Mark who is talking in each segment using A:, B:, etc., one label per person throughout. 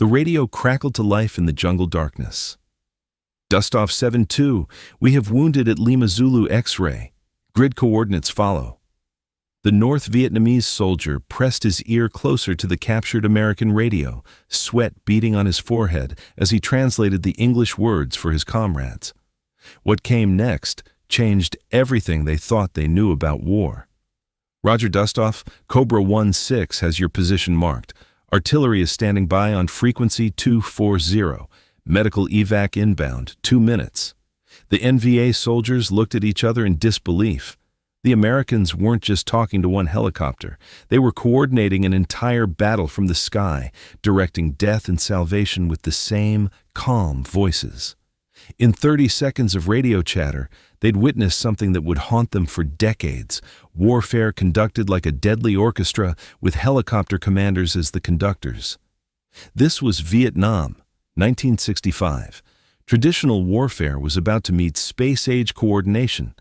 A: The radio crackled to life in the jungle darkness. Dustoff 7-2, we have wounded at Lima Zulu X-ray. Grid coordinates follow. The North Vietnamese soldier pressed his ear closer to the captured American radio, sweat beading on his forehead as he translated the English words for his comrades. What came next changed everything they thought they knew about war. Roger Dustoff, Cobra 1-6 has your position marked. Artillery is standing by on frequency 240. Medical evac inbound, 2 minutes. The NVA soldiers looked at each other in disbelief. The Americans weren't just talking to one helicopter. They were coordinating an entire battle from the sky, directing death and salvation with the same calm voices. In 30 seconds of radio chatter, they'd witnessed something that would haunt them for decades. Warfare conducted like a deadly orchestra with helicopter commanders as the conductors. This was Vietnam, 1965. Traditional warfare was about to meet space-age coordination.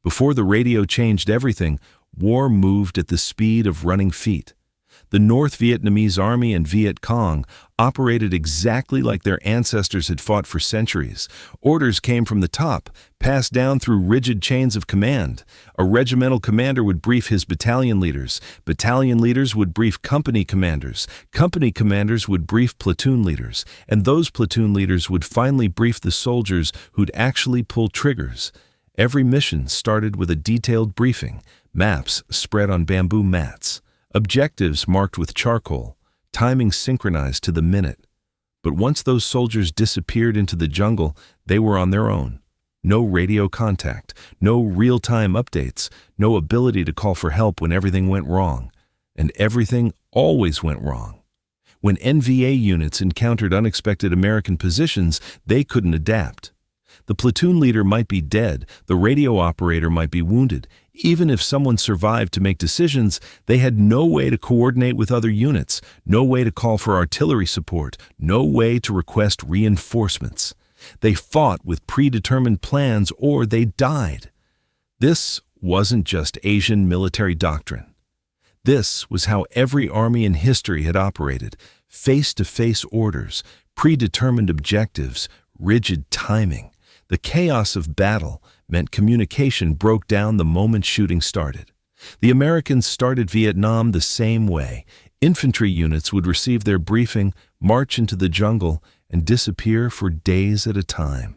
A: Before the radio changed everything, war moved at the speed of running feet. The North Vietnamese Army and Viet Cong operated exactly like their ancestors had fought for centuries. Orders came from the top, passed down through rigid chains of command. A regimental commander would brief his battalion leaders. Battalion leaders would brief company commanders. Company commanders would brief platoon leaders. And those platoon leaders would finally brief the soldiers who'd actually pull triggers. Every mission started with a detailed briefing, maps spread on bamboo mats, objectives marked with charcoal, timing synchronized to the minute. But once those soldiers disappeared into the jungle, they were on their own. No radio contact, no real-time updates, no ability to call for help when everything went wrong. And everything always went wrong. When NVA units encountered unexpected American positions, they couldn't adapt. The platoon leader might be dead, the radio operator might be wounded. Even if someone survived to make decisions, they had no way to coordinate with other units, no way to call for artillery support, no way to request reinforcements. They fought with predetermined plans or they died. This wasn't just Asian military doctrine. This was how every army in history had operated: face-to-face orders, predetermined objectives, rigid timing. The chaos of battle meant communication broke down the moment shooting started. The Americans started Vietnam the same way. Infantry units would receive their briefing, march into the jungle, and disappear for days at a time.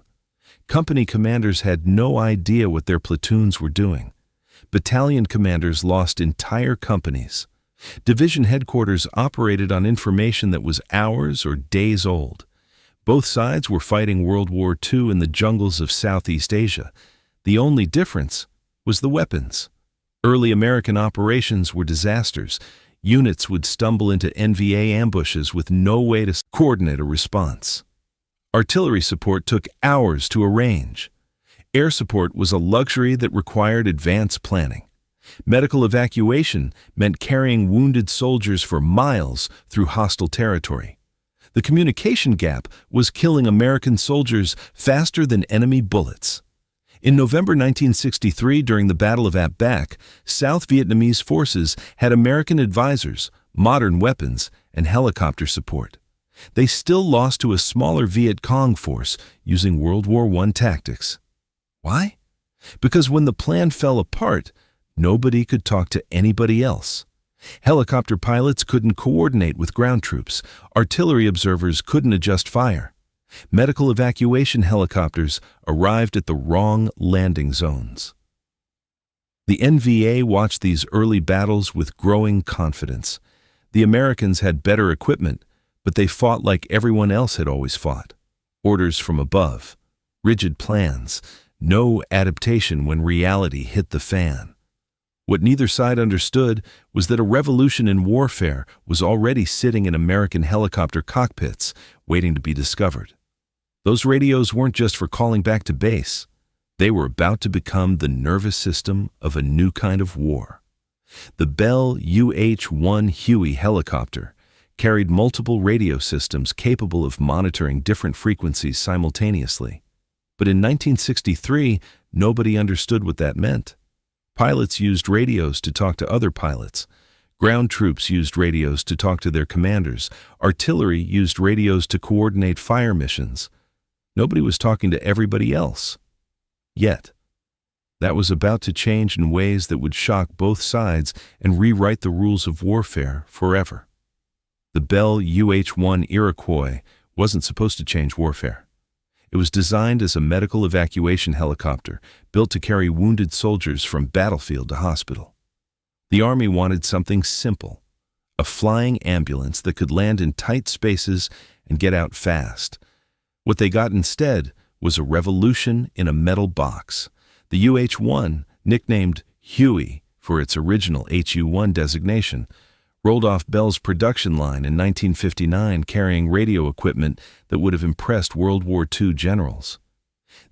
A: Company commanders had no idea what their platoons were doing. Battalion commanders lost entire companies. Division headquarters operated on information that was hours or days old. Both sides were fighting World War II in the jungles of Southeast Asia. The only difference was the weapons. Early American operations were disasters. Units would stumble into NVA ambushes with no way to coordinate a response. Artillery support took hours to arrange. Air support was a luxury that required advanced planning. Medical evacuation meant carrying wounded soldiers for miles through hostile territory. The communication gap was killing American soldiers faster than enemy bullets. In November 1963, during the Battle of Ap Bac, South Vietnamese forces had American advisors, modern weapons, and helicopter support. They still lost to a smaller Viet Cong force using World War I tactics. Why? Because when the plan fell apart, nobody could talk to anybody else. Helicopter pilots couldn't coordinate with ground troops. Artillery observers couldn't adjust fire. Medical evacuation helicopters arrived at the wrong landing zones. The NVA watched these early battles with growing confidence. The Americans had better equipment, but they fought like everyone else had always fought. Orders from above, rigid plans, no adaptation when reality hit the fan. What neither side understood was that a revolution in warfare was already sitting in American helicopter cockpits, waiting to be discovered. Those radios weren't just for calling back to base. They were about to become the nervous system of a new kind of war. The Bell UH-1 Huey helicopter carried multiple radio systems capable of monitoring different frequencies simultaneously. But in 1963, nobody understood what that meant. Pilots used radios to talk to other pilots. Ground troops used radios to talk to their commanders. Artillery used radios to coordinate fire missions. Nobody was talking to everybody else. Yet, that was about to change in ways that would shock both sides and rewrite the rules of warfare forever. The Bell UH-1 Iroquois wasn't supposed to change warfare. It was designed as a medical evacuation helicopter built to carry wounded soldiers from battlefield to hospital. The Army wanted something simple, a flying ambulance that could land in tight spaces and get out fast. What they got instead was a revolution in a metal box. The UH-1, nicknamed Huey for its original HU-1 designation, rolled off Bell's production line in 1959 carrying radio equipment that would have impressed World War II generals.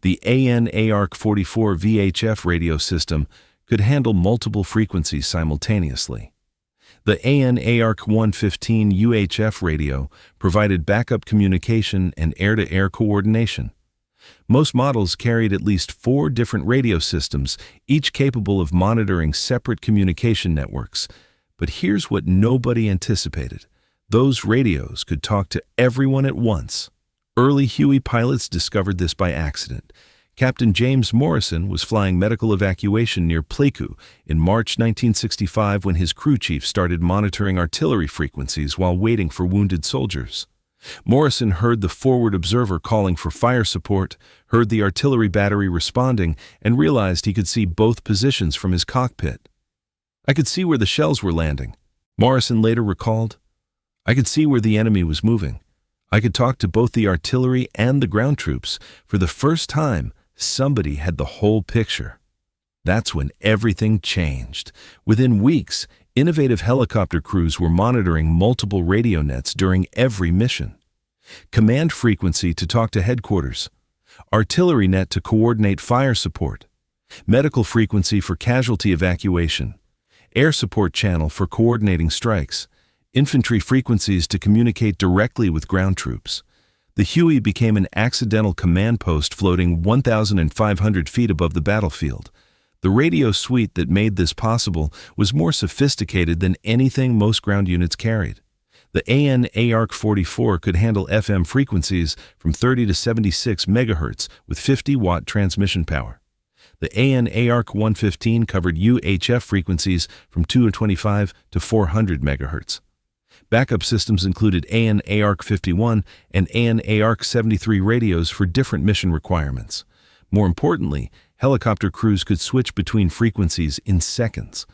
A: The AN/ARC-44 VHF radio system could handle multiple frequencies simultaneously. The AN/ARC-115 UHF radio provided backup communication and air-to-air coordination. Most models carried at least 4 different radio systems, each capable of monitoring separate communication networks. But here's what nobody anticipated. Those radios could talk to everyone at once. Early Huey pilots discovered this by accident. Captain James Morrison was flying medical evacuation near Pleiku in March 1965 when his crew chief started monitoring artillery frequencies while waiting for wounded soldiers. Morrison heard the forward observer calling for fire support, heard the artillery battery responding, and realized he could see both positions from his cockpit. "I could see where the shells were landing," Morrison later recalled. "I could see where the enemy was moving. I could talk to both the artillery and the ground troops. For the first time, somebody had the whole picture." That's when everything changed. Within weeks, innovative helicopter crews were monitoring multiple radio nets during every mission. Command frequency to talk to headquarters, artillery net to coordinate fire support, medical frequency for casualty evacuation, air support channel for coordinating strikes, infantry frequencies to communicate directly with ground troops. The Huey became an accidental command post floating 1,500 feet above the battlefield. The radio suite that made this possible was more sophisticated than anything most ground units carried. The AN/ARC-44 could handle FM frequencies from 30 to 76 MHz with 50-watt transmission power. The AN/ARC-115 covered UHF frequencies from 225 to 400 MHz. Backup systems included AN/ARC-51 and AN/ARC-73 radios for different mission requirements. More importantly, helicopter crews could switch between frequencies in seconds.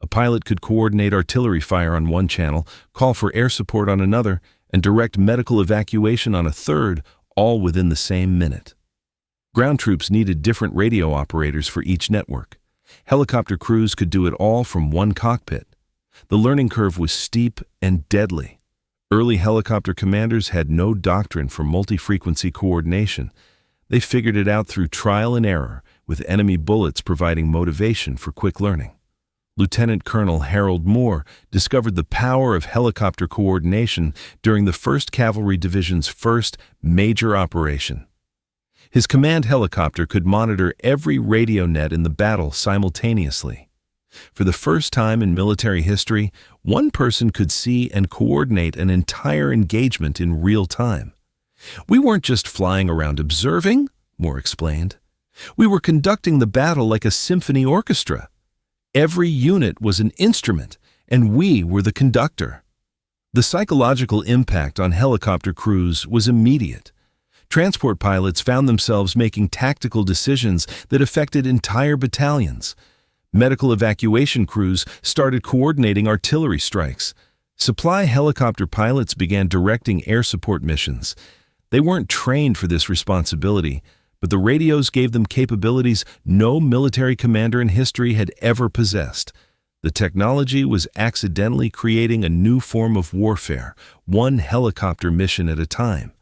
A: A pilot could coordinate artillery fire on one channel, call for air support on another, and direct medical evacuation on a third, all within the same minute. Ground troops needed different radio operators for each network. Helicopter crews could do it all from one cockpit. The learning curve was steep and deadly. Early helicopter commanders had no doctrine for multi-frequency coordination. They figured it out through trial and error, with enemy bullets providing motivation for quick learning. Lieutenant Colonel Harold Moore discovered the power of helicopter coordination during the 1st Cavalry Division's first major operation. His command helicopter could monitor every radio net in the battle simultaneously. For the first time in military history, one person could see and coordinate an entire engagement in real time. "We weren't just flying around observing," Moore explained. "We were conducting the battle like a symphony orchestra. Every unit was an instrument, and we were the conductor." The psychological impact on helicopter crews was immediate. Transport pilots found themselves making tactical decisions that affected entire battalions. Medical evacuation crews started coordinating artillery strikes. Supply helicopter pilots began directing air support missions. They weren't trained for this responsibility, but the radios gave them capabilities no military commander in history had ever possessed. The technology was accidentally creating a new form of warfare, one helicopter mission at a time.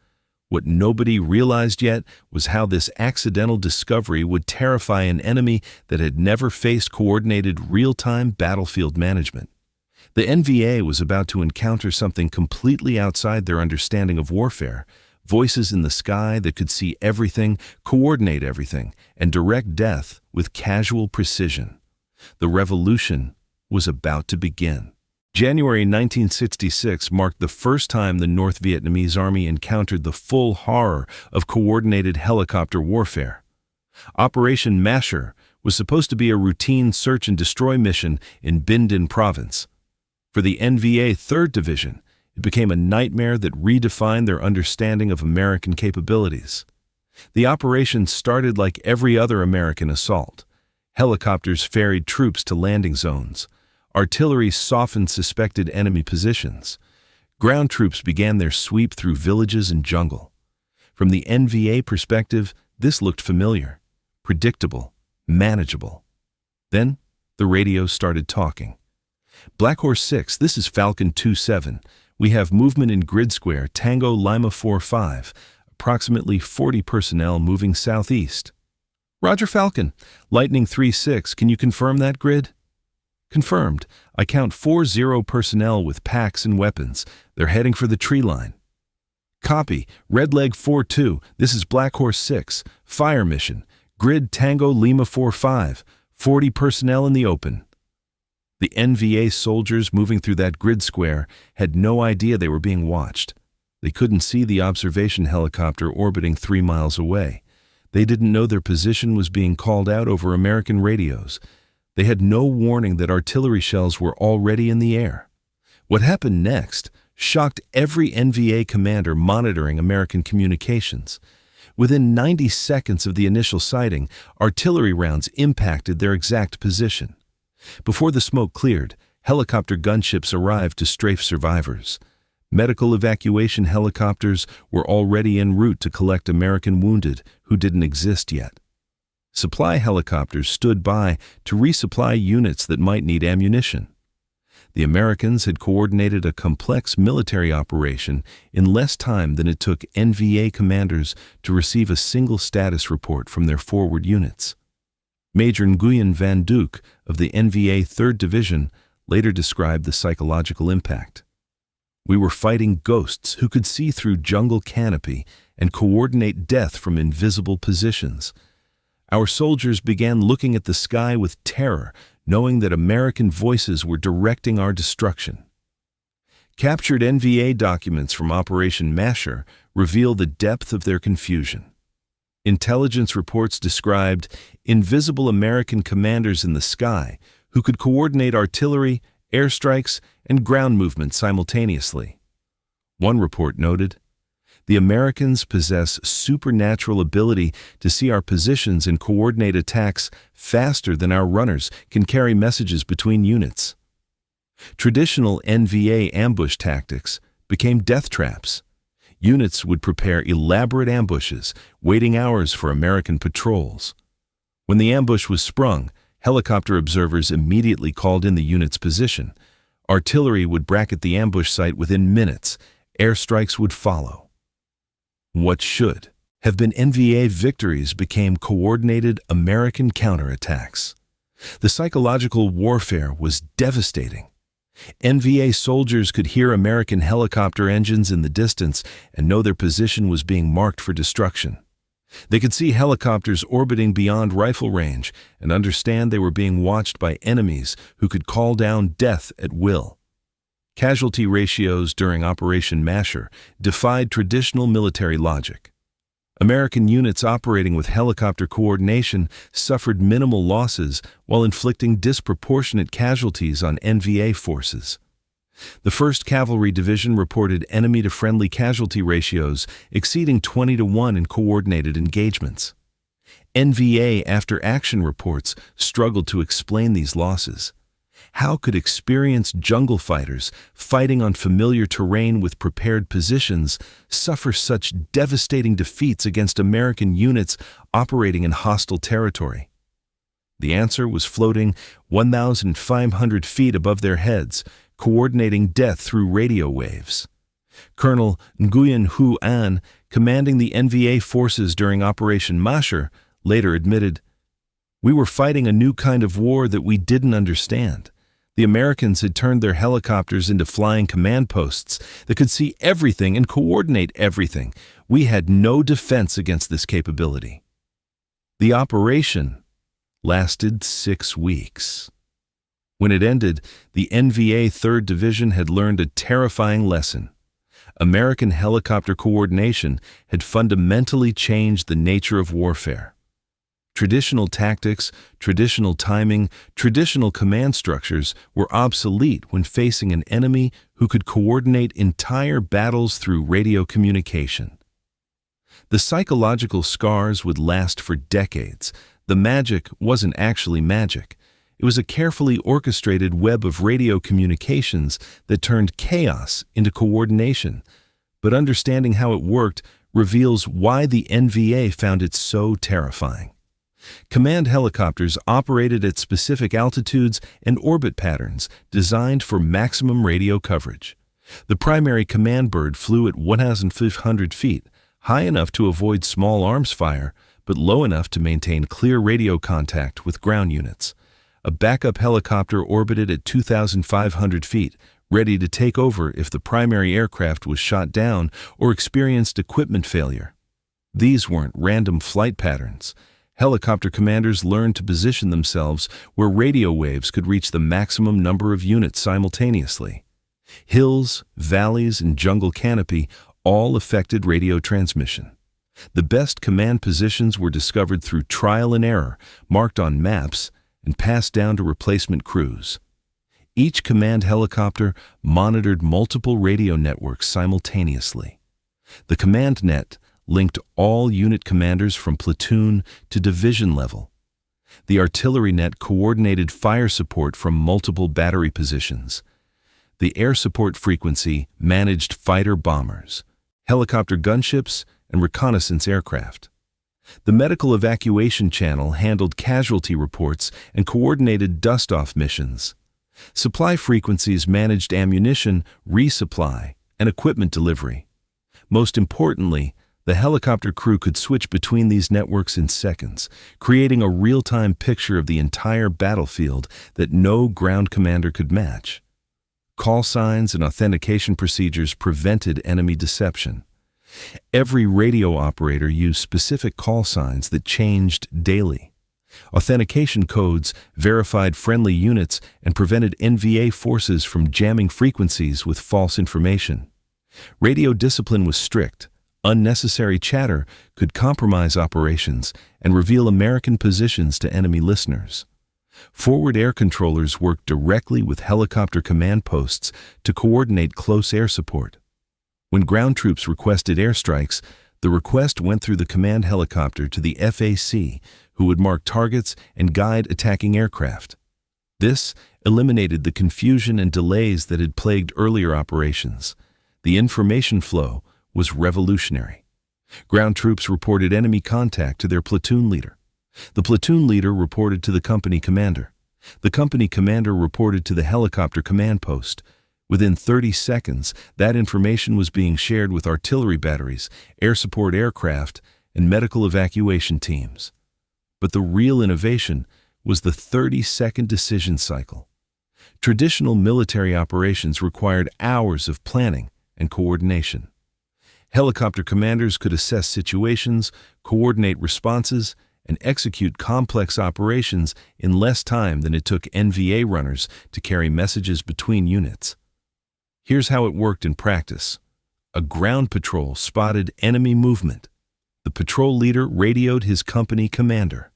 A: What nobody realized yet was how this accidental discovery would terrify an enemy that had never faced coordinated real-time battlefield management. The NVA was about to encounter something completely outside their understanding of warfare, voices in the sky that could see everything, coordinate everything, and direct death with casual precision. The revolution was about to begin. January 1966 marked the first time the North Vietnamese Army encountered the full horror of coordinated helicopter warfare. Operation Masher was supposed to be a routine search and destroy mission in Binh Dinh province. For the NVA 3rd Division, it became a nightmare that redefined their understanding of American capabilities. The operation started like every other American assault. Helicopters ferried troops to landing zones. Artillery softened suspected enemy positions. Ground troops began their sweep through villages and jungle. From the NVA perspective, this looked familiar, predictable, manageable. Then, the radio started talking. Black Horse 6, this is Falcon 27. We have movement in grid square Tango Lima 45, approximately 40 personnel moving southeast. Roger Falcon. Lightning 3-6, can you confirm that grid? Confirmed. I count 40 personnel with packs and weapons. They're heading for the tree line. Copy. Redleg 4-2, this is Black Horse 6. Fire mission. Grid Tango Lima 45, 40 personnel in the open. The NVA soldiers moving through that grid square had no idea they were being watched. They couldn't see the observation helicopter orbiting 3 miles away. They didn't know their position was being called out over American radios. They had no warning that artillery shells were already in the air. What happened next shocked every NVA commander monitoring American communications. Within 90 seconds of the initial sighting, artillery rounds impacted their exact position. Before the smoke cleared, helicopter gunships arrived to strafe survivors. Medical evacuation helicopters were already en route to collect American wounded who didn't exist yet. Supply helicopters stood by to resupply units that might need ammunition. The Americans had coordinated a complex military operation in less time than it took NVA commanders to receive a single status report from their forward units. Major Nguyen Van Duke of the NVA 3rd Division later described the psychological impact. We were fighting ghosts who could see through jungle canopy and coordinate death from invisible positions. Our soldiers began looking at the sky with terror, knowing that American voices were directing our destruction. Captured NVA documents from Operation Masher reveal the depth of their confusion. Intelligence reports described invisible American commanders in the sky who could coordinate artillery, airstrikes, and ground movement simultaneously. One report noted, "The Americans possess supernatural ability to see our positions and coordinate attacks faster than our runners can carry messages between units." Traditional NVA ambush tactics became death traps. Units would prepare elaborate ambushes, waiting hours for American patrols. When the ambush was sprung, helicopter observers immediately called in the unit's position. Artillery would bracket the ambush site within minutes. Airstrikes would follow. What should have been NVA victories became coordinated American counterattacks. The psychological warfare was devastating. NVA soldiers could hear American helicopter engines in the distance and know their position was being marked for destruction. They could see helicopters orbiting beyond rifle range and understand they were being watched by enemies who could call down death at will. Casualty ratios during Operation Masher defied traditional military logic. American units operating with helicopter coordination suffered minimal losses while inflicting disproportionate casualties on NVA forces. The 1st Cavalry Division reported enemy-to-friendly casualty ratios exceeding 20-1 in coordinated engagements. NVA after-action reports struggled to explain these losses. How could experienced jungle fighters fighting on familiar terrain with prepared positions suffer such devastating defeats against American units operating in hostile territory? The answer was floating 1,500 feet above their heads, coordinating death through radio waves. Colonel Nguyen Hu An, commanding the NVA forces during Operation Masher, later admitted, "We were fighting a new kind of war that we didn't understand. The Americans had turned their helicopters into flying command posts that could see everything and coordinate everything. We had no defense against this capability." The operation lasted 6 weeks. When it ended, the NVA 3rd Division had learned a terrifying lesson. American helicopter coordination had fundamentally changed the nature of warfare. Traditional tactics, traditional timing, traditional command structures were obsolete when facing an enemy who could coordinate entire battles through radio communication. The psychological scars would last for decades. The magic wasn't actually magic. It was a carefully orchestrated web of radio communications that turned chaos into coordination. But understanding how it worked reveals why the NVA found it so terrifying. Command helicopters operated at specific altitudes and orbit patterns designed for maximum radio coverage. The primary command bird flew at 1,500 feet, high enough to avoid small arms fire, but low enough to maintain clear radio contact with ground units. A backup helicopter orbited at 2,500 feet, ready to take over if the primary aircraft was shot down or experienced equipment failure. These weren't random flight patterns. Helicopter commanders learned to position themselves where radio waves could reach the maximum number of units simultaneously. Hills, valleys, and jungle canopy all affected radio transmission. The best command positions were discovered through trial and error, marked on maps, and passed down to replacement crews. Each command helicopter monitored multiple radio networks simultaneously. The command net linked all unit commanders from platoon to division level. The artillery net coordinated fire support from multiple battery positions. The air support frequency managed fighter bombers, helicopter gunships, and reconnaissance aircraft. The medical evacuation channel handled casualty reports and coordinated dust-off missions. Supply frequencies managed ammunition, resupply, and equipment delivery. Most importantly, the helicopter crew could switch between these networks in seconds, creating a real-time picture of the entire battlefield that no ground commander could match. Call signs and authentication procedures prevented enemy deception. Every radio operator used specific call signs that changed daily. Authentication codes verified friendly units and prevented NVA forces from jamming frequencies with false information. Radio discipline was strict. Unnecessary chatter could compromise operations and reveal American positions to enemy listeners. Forward air controllers worked directly with helicopter command posts to coordinate close air support. When ground troops requested airstrikes, the request went through the command helicopter to the FAC, who would mark targets and guide attacking aircraft. This eliminated the confusion and delays that had plagued earlier operations. The information flow was revolutionary. Ground troops reported enemy contact to their platoon leader. The platoon leader reported to the company commander. The company commander reported to the helicopter command post. Within 30 seconds, that information was being shared with artillery batteries, air support aircraft, and medical evacuation teams. But the real innovation was the 30-second decision cycle. Traditional military operations required hours of planning and coordination. Helicopter commanders could assess situations, coordinate responses, and execute complex operations in less time than it took NVA runners to carry messages between units. Here's how it worked in practice. A ground patrol spotted enemy movement. The patrol leader radioed his company commander.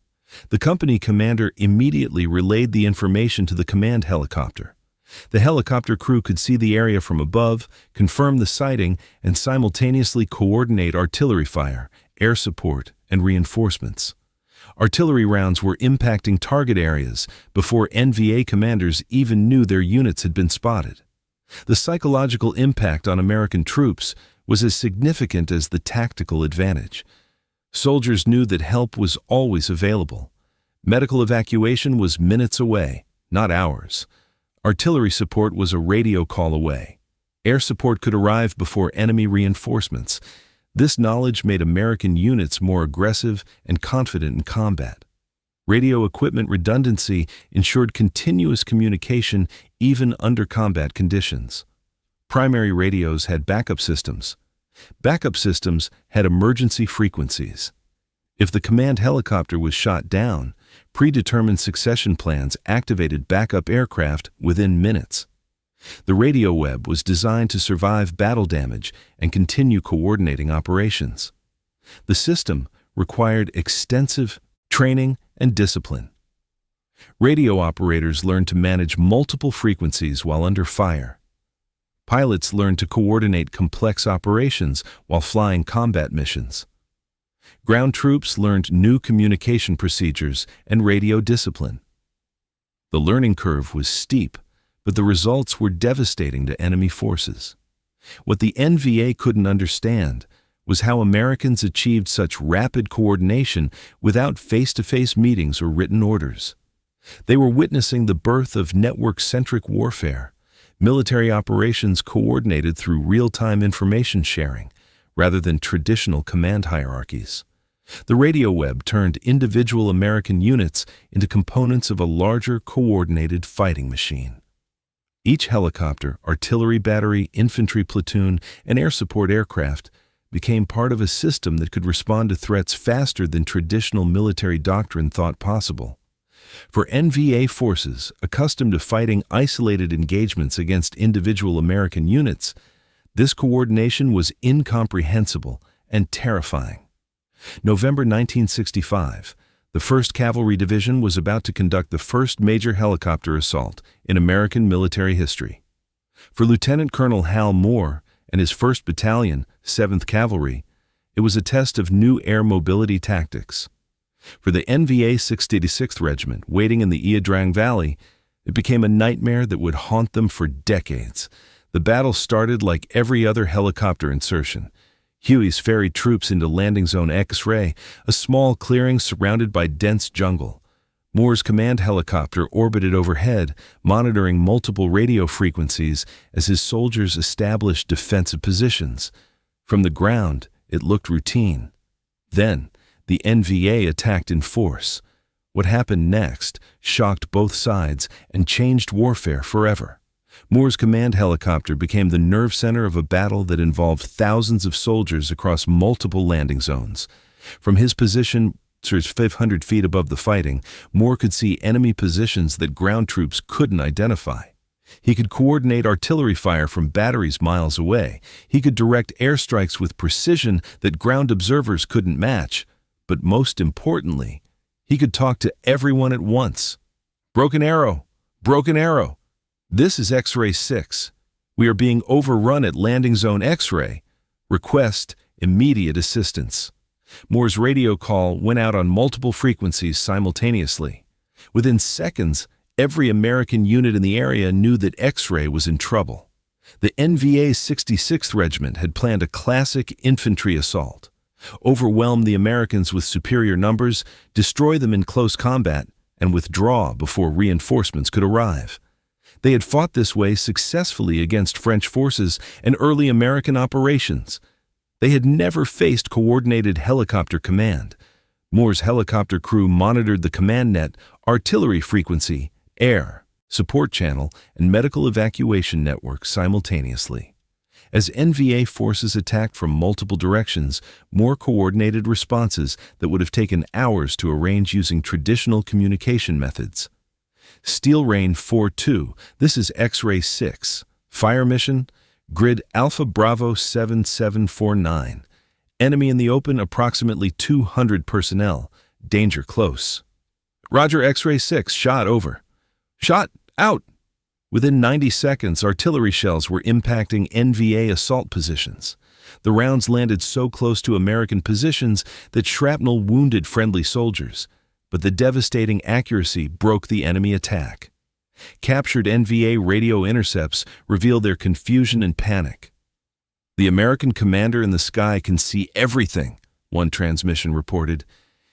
A: The company commander immediately relayed the information to the command helicopter. The helicopter crew could see the area from above, confirm the sighting, and simultaneously coordinate artillery fire, air support, and reinforcements. Artillery rounds were impacting target areas before NVA commanders even knew their units had been spotted. The psychological impact on American troops was as significant as the tactical advantage. Soldiers knew that help was always available. Medical evacuation was minutes away, not hours. Artillery support was a radio call away. Air support could arrive before enemy reinforcements. This knowledge made American units more aggressive and confident in combat. Radio equipment redundancy ensured continuous communication even under combat conditions. Primary radios had backup systems. Backup systems had emergency frequencies. If the command helicopter was shot down, predetermined succession plans activated backup aircraft within minutes. The radio web was designed to survive battle damage and continue coordinating operations. The system required extensive training and discipline. Radio operators learned to manage multiple frequencies while under fire. Pilots learned to coordinate complex operations while flying combat missions. Ground troops learned new communication procedures and radio discipline. The learning curve was steep, but the results were devastating to enemy forces. What the NVA couldn't understand was how Americans achieved such rapid coordination without face-to-face meetings or written orders. They were witnessing the birth of network-centric warfare, military operations coordinated through real-time information sharing, rather than traditional command hierarchies. The radio web turned individual American units into components of a larger, coordinated fighting machine. Each helicopter, artillery battery, infantry platoon, and air support aircraft became part of a system that could respond to threats faster than traditional military doctrine thought possible. For NVA forces, accustomed to fighting isolated engagements against individual American units, this coordination was incomprehensible and terrifying. November 1965, the 1st Cavalry Division was about to conduct the first major helicopter assault in American military history. For Lieutenant Colonel Hal Moore and his 1st Battalion, 7th Cavalry, it was a test of new air mobility tactics. For the NVA 686th Regiment, waiting in the Iadrang Valley, it became a nightmare that would haunt them for decades. The battle started like every other helicopter insertion. Huey's ferried troops into Landing Zone X-Ray, a small clearing surrounded by dense jungle. Moore's command helicopter orbited overhead, monitoring multiple radio frequencies as his soldiers established defensive positions. From the ground, it looked routine. Then, the NVA attacked in force. What happened next shocked both sides and changed warfare forever. Moore's command helicopter became the nerve center of a battle that involved thousands of soldiers across multiple landing zones. From his position, 500 feet above the fighting, Moore could see enemy positions that ground troops couldn't identify. He could coordinate artillery fire from batteries miles away. He could direct airstrikes with precision that ground observers couldn't match. But most importantly, he could talk to everyone at once. Broken arrow! Broken arrow! This is X-Ray 6. We are being overrun at Landing Zone X-Ray. Request immediate assistance. Moore's radio call went out on multiple frequencies simultaneously. Within seconds, every American unit in the area knew that X-Ray was in trouble. The NVA 66th Regiment had planned a classic infantry assault. Overwhelm the Americans with superior numbers, destroy them in close combat, and withdraw before reinforcements could arrive. They had fought this way successfully against French forces and early American operations. They had never faced coordinated helicopter command. Moore's helicopter crew monitored the command net, artillery frequency, air, support channel, and medical evacuation network simultaneously. As NVA forces attacked from multiple directions, Moore coordinated responses that would have taken hours to arrange using traditional communication methods. Steel Rain 4-2, this is X-Ray 6. Fire mission, grid Alpha Bravo 7749. Enemy in the open, approximately 200 personnel. Danger close. Roger, X-Ray 6, shot over. Shot out. Within 90 seconds, artillery shells were impacting NVA assault positions. The rounds landed so close to American positions that shrapnel wounded friendly soldiers, but the devastating accuracy broke the enemy attack. Captured NVA radio intercepts revealed their confusion and panic. "The American commander in the sky can see everything," one transmission reported.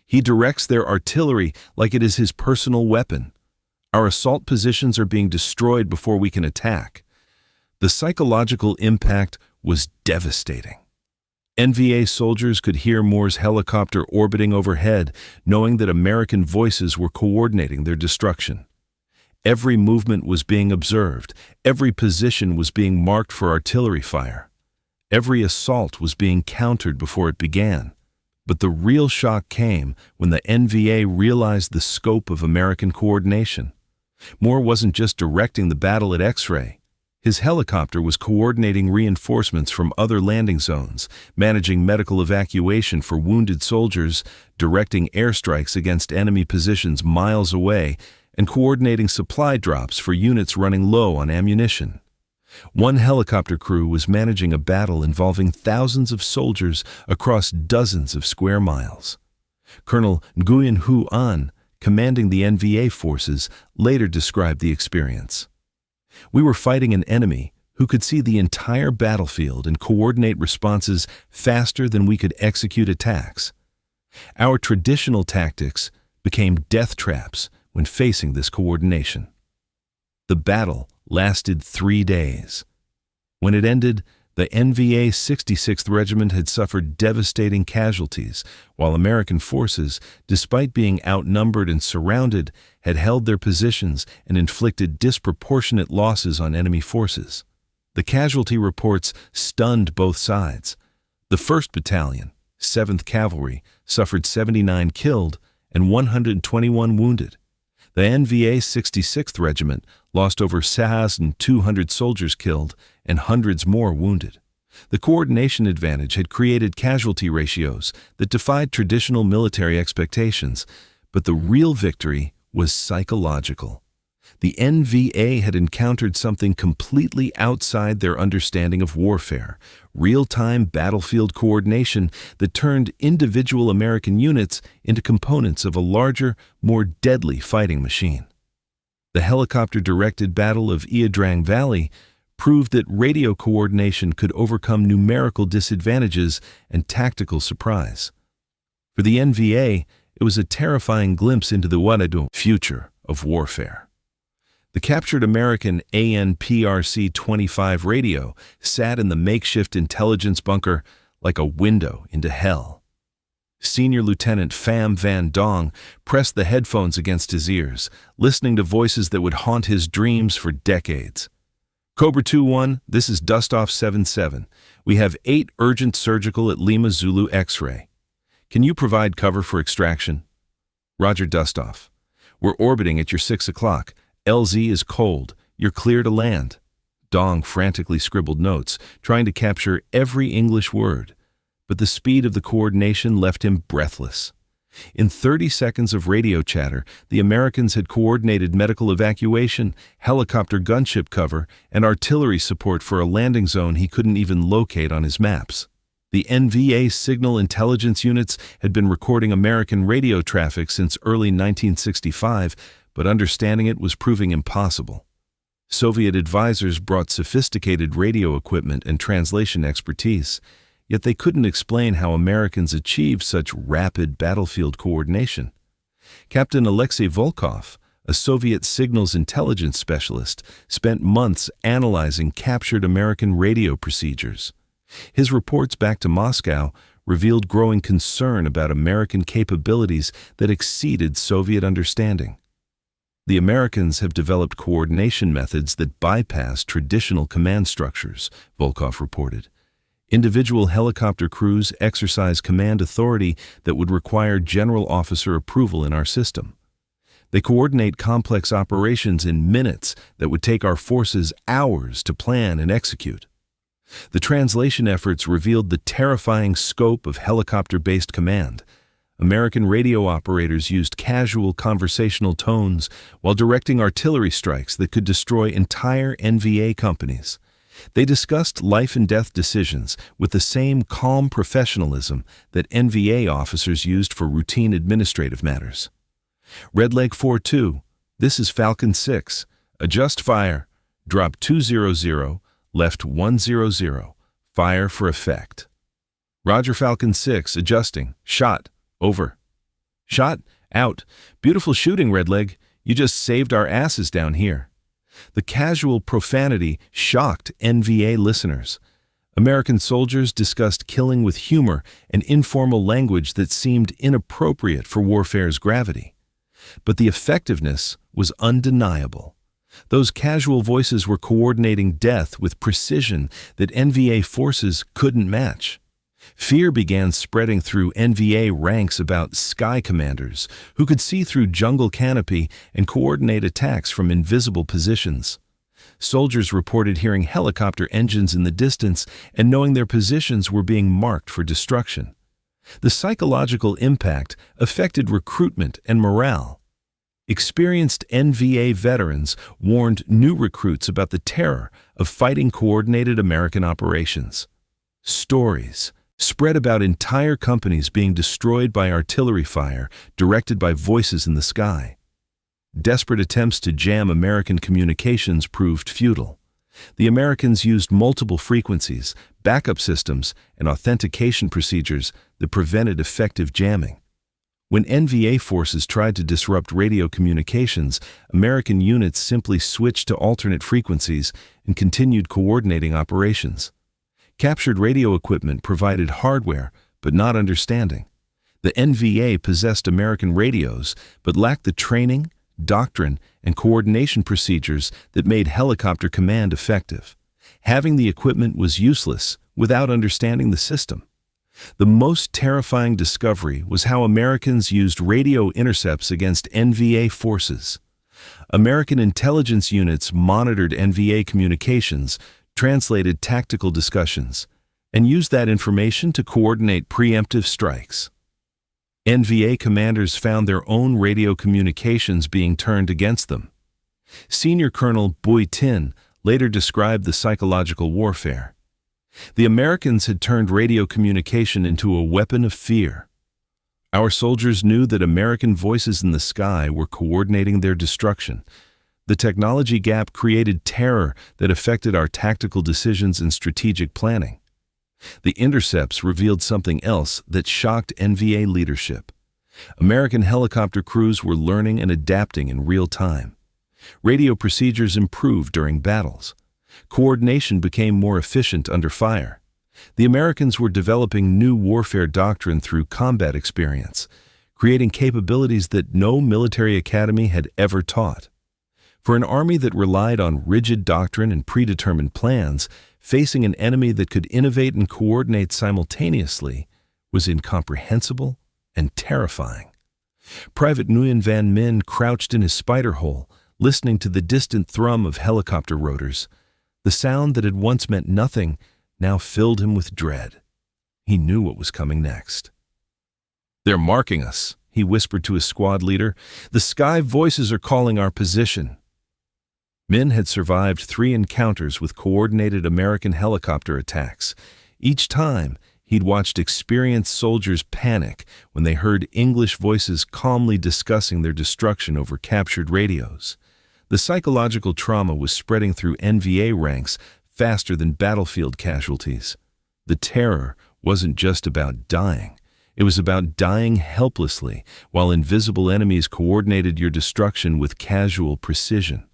A: "He directs their artillery like it is his personal weapon. Our assault positions are being destroyed before we can attack." The psychological impact was devastating. NVA soldiers could hear Moore's helicopter orbiting overhead, knowing that American voices were coordinating their destruction. Every movement was being observed. Every position was being marked for artillery fire. Every assault was being countered before it began. But the real shock came when the NVA realized the scope of American coordination. Moore wasn't just directing the battle at X-ray. His helicopter was coordinating reinforcements from other landing zones, managing medical evacuation for wounded soldiers, directing airstrikes against enemy positions miles away, and coordinating supply drops for units running low on ammunition. One helicopter crew was managing a battle involving thousands of soldiers across dozens of square miles. Colonel Nguyen Hu An, commanding the NVA forces, later described the experience. "We were fighting an enemy who could see the entire battlefield and coordinate responses faster than we could execute attacks. Our traditional tactics became death traps when facing this coordination." The battle lasted 3 days. When it ended, the NVA 66th Regiment had suffered devastating casualties, while American forces, despite being outnumbered and surrounded, had held their positions and inflicted disproportionate losses on enemy forces. The casualty reports stunned both sides. The 1st Battalion, 7th Cavalry, suffered 79 killed and 121 wounded. The NVA 66th Regiment lost over 1,200 soldiers killed and hundreds more wounded. The coordination advantage had created casualty ratios that defied traditional military expectations, but the real victory was psychological. The NVA had encountered something completely outside their understanding of warfare, real-time battlefield coordination that turned individual American units into components of a larger, more deadly fighting machine. The helicopter-directed Battle of Ia Drang Valley proved that radio coordination could overcome numerical disadvantages and tactical surprise. For the NVA, it was a terrifying glimpse into the Wanadu future of warfare. The captured American ANPRC-25 radio sat in the makeshift intelligence bunker like a window into hell. Senior Lieutenant Pham Van Dong pressed the headphones against his ears, listening to voices that would haunt his dreams for decades. "Cobra 2-1, this is Dustoff 7-7. We have 8 urgent surgical at Lima Zulu X-ray. Can you provide cover for extraction?" "Roger, Dustoff. We're orbiting at your 6 o'clock. LZ is cold. You're clear to land." Dong frantically scribbled notes, trying to capture every English word, but the speed of the coordination left him breathless. In 30 seconds of radio chatter, the Americans had coordinated medical evacuation, helicopter gunship cover, and artillery support for a landing zone he couldn't even locate on his maps. The NVA signal intelligence units had been recording American radio traffic since early 1965, but understanding it was proving impossible. Soviet advisors brought sophisticated radio equipment and translation expertise, yet they couldn't explain how Americans achieved such rapid battlefield coordination. Captain Alexei Volkov, a Soviet signals intelligence specialist, spent months analyzing captured American radio procedures. His reports back to Moscow revealed growing concern about American capabilities that exceeded Soviet understanding. "The Americans have developed coordination methods that bypass traditional command structures," Volkov reported. "Individual helicopter crews exercise command authority that would require general officer approval in our system. They coordinate complex operations in minutes that would take our forces hours to plan and execute." The translation efforts revealed the terrifying scope of helicopter-based command. American radio operators used casual conversational tones while directing artillery strikes that could destroy entire NVA companies. They discussed life and death decisions with the same calm professionalism that NVA officers used for routine administrative matters. "Redleg 4-2, this is Falcon 6. Adjust fire. Drop 200, left 100. Fire for effect." "Roger, Falcon 6, adjusting. Shot. Over." "Shot. Out. Beautiful shooting, Redleg. You just saved our asses down here." The casual profanity shocked NVA listeners. American soldiers discussed killing with humor and informal language that seemed inappropriate for warfare's gravity. But the effectiveness was undeniable. Those casual voices were coordinating death with precision that NVA forces couldn't match. Fear began spreading through NVA ranks about sky commanders who could see through jungle canopy and coordinate attacks from invisible positions. Soldiers reported hearing helicopter engines in the distance and knowing their positions were being marked for destruction. The psychological impact affected recruitment and morale. Experienced NVA veterans warned new recruits about the terror of fighting coordinated American operations. Stories spread about entire companies being destroyed by artillery fire directed by voices in the sky. Desperate attempts to jam American communications proved futile. The Americans used multiple frequencies, backup systems, and authentication procedures that prevented effective jamming. When NVA forces tried to disrupt radio communications, American units simply switched to alternate frequencies and continued coordinating operations. Captured radio equipment provided hardware, but not understanding. The NVA possessed American radios, but lacked the training, doctrine, and coordination procedures that made helicopter command effective. Having the equipment was useless without understanding the system. The most terrifying discovery was how Americans used radio intercepts against NVA forces. American intelligence units monitored NVA communications, translated tactical discussions, and used that information to coordinate preemptive strikes. NVA commanders found their own radio communications being turned against them. Senior Colonel Bui Tin later described the psychological warfare. The Americans had turned radio communication into a weapon of fear. Our soldiers knew that American voices in the sky were coordinating their destruction. The technology gap created terror that affected our tactical decisions and strategic planning. The intercepts revealed something else that shocked NVA leadership. American helicopter crews were learning and adapting in real time. Radio procedures improved during battles. Coordination became more efficient under fire. The Americans were developing new warfare doctrine through combat experience, creating capabilities that no military academy had ever taught. For an army that relied on rigid doctrine and predetermined plans, facing an enemy that could innovate and coordinate simultaneously was incomprehensible and terrifying. Private Nguyen Van Min crouched in his spider hole, listening to the distant thrum of helicopter rotors. The sound that had once meant nothing now filled him with dread. He knew what was coming next. "They're marking us," he whispered to his squad leader. "The sky voices are calling our position." Min had survived 3 encounters with coordinated American helicopter attacks. Each time, he'd watched experienced soldiers panic when they heard English voices calmly discussing their destruction over captured radios. The psychological trauma was spreading through NVA ranks faster than battlefield casualties. The terror wasn't just about dying. It was about dying helplessly while invisible enemies coordinated your destruction with casual precision.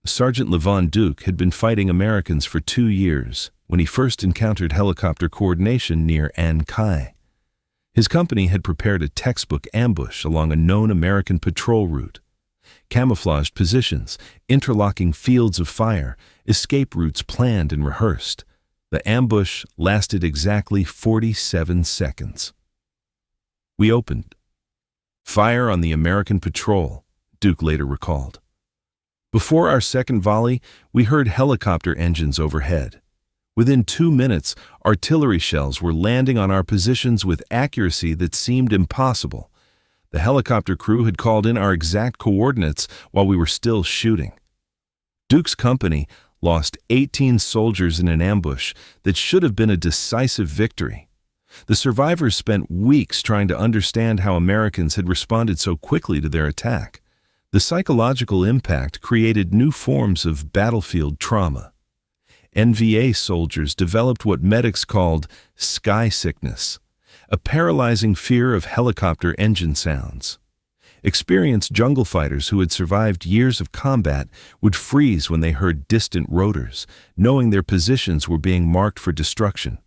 A: Sergeant Levon Duke had been fighting Americans for 2 years when he first encountered helicopter coordination near An Khai. His company had prepared a textbook ambush along a known American patrol route. Camouflaged positions, interlocking fields of fire, escape routes planned and rehearsed. The ambush lasted exactly 47 seconds. "We opened fire on the American patrol," Duke later recalled. "Before our second volley, we heard helicopter engines overhead. Within 2 minutes, artillery shells were landing on our positions with accuracy that seemed impossible. The helicopter crew had called in our exact coordinates while we were still shooting." Duke's company lost 18 soldiers in an ambush that should have been a decisive victory. The survivors spent weeks trying to understand how Americans had responded so quickly to their attack. The psychological impact created new forms of battlefield trauma. NVA soldiers developed what medics called sky sickness, a paralyzing fear of helicopter engine sounds. Experienced jungle fighters who had survived years of combat would freeze when they heard distant rotors, knowing their positions were being marked for destruction.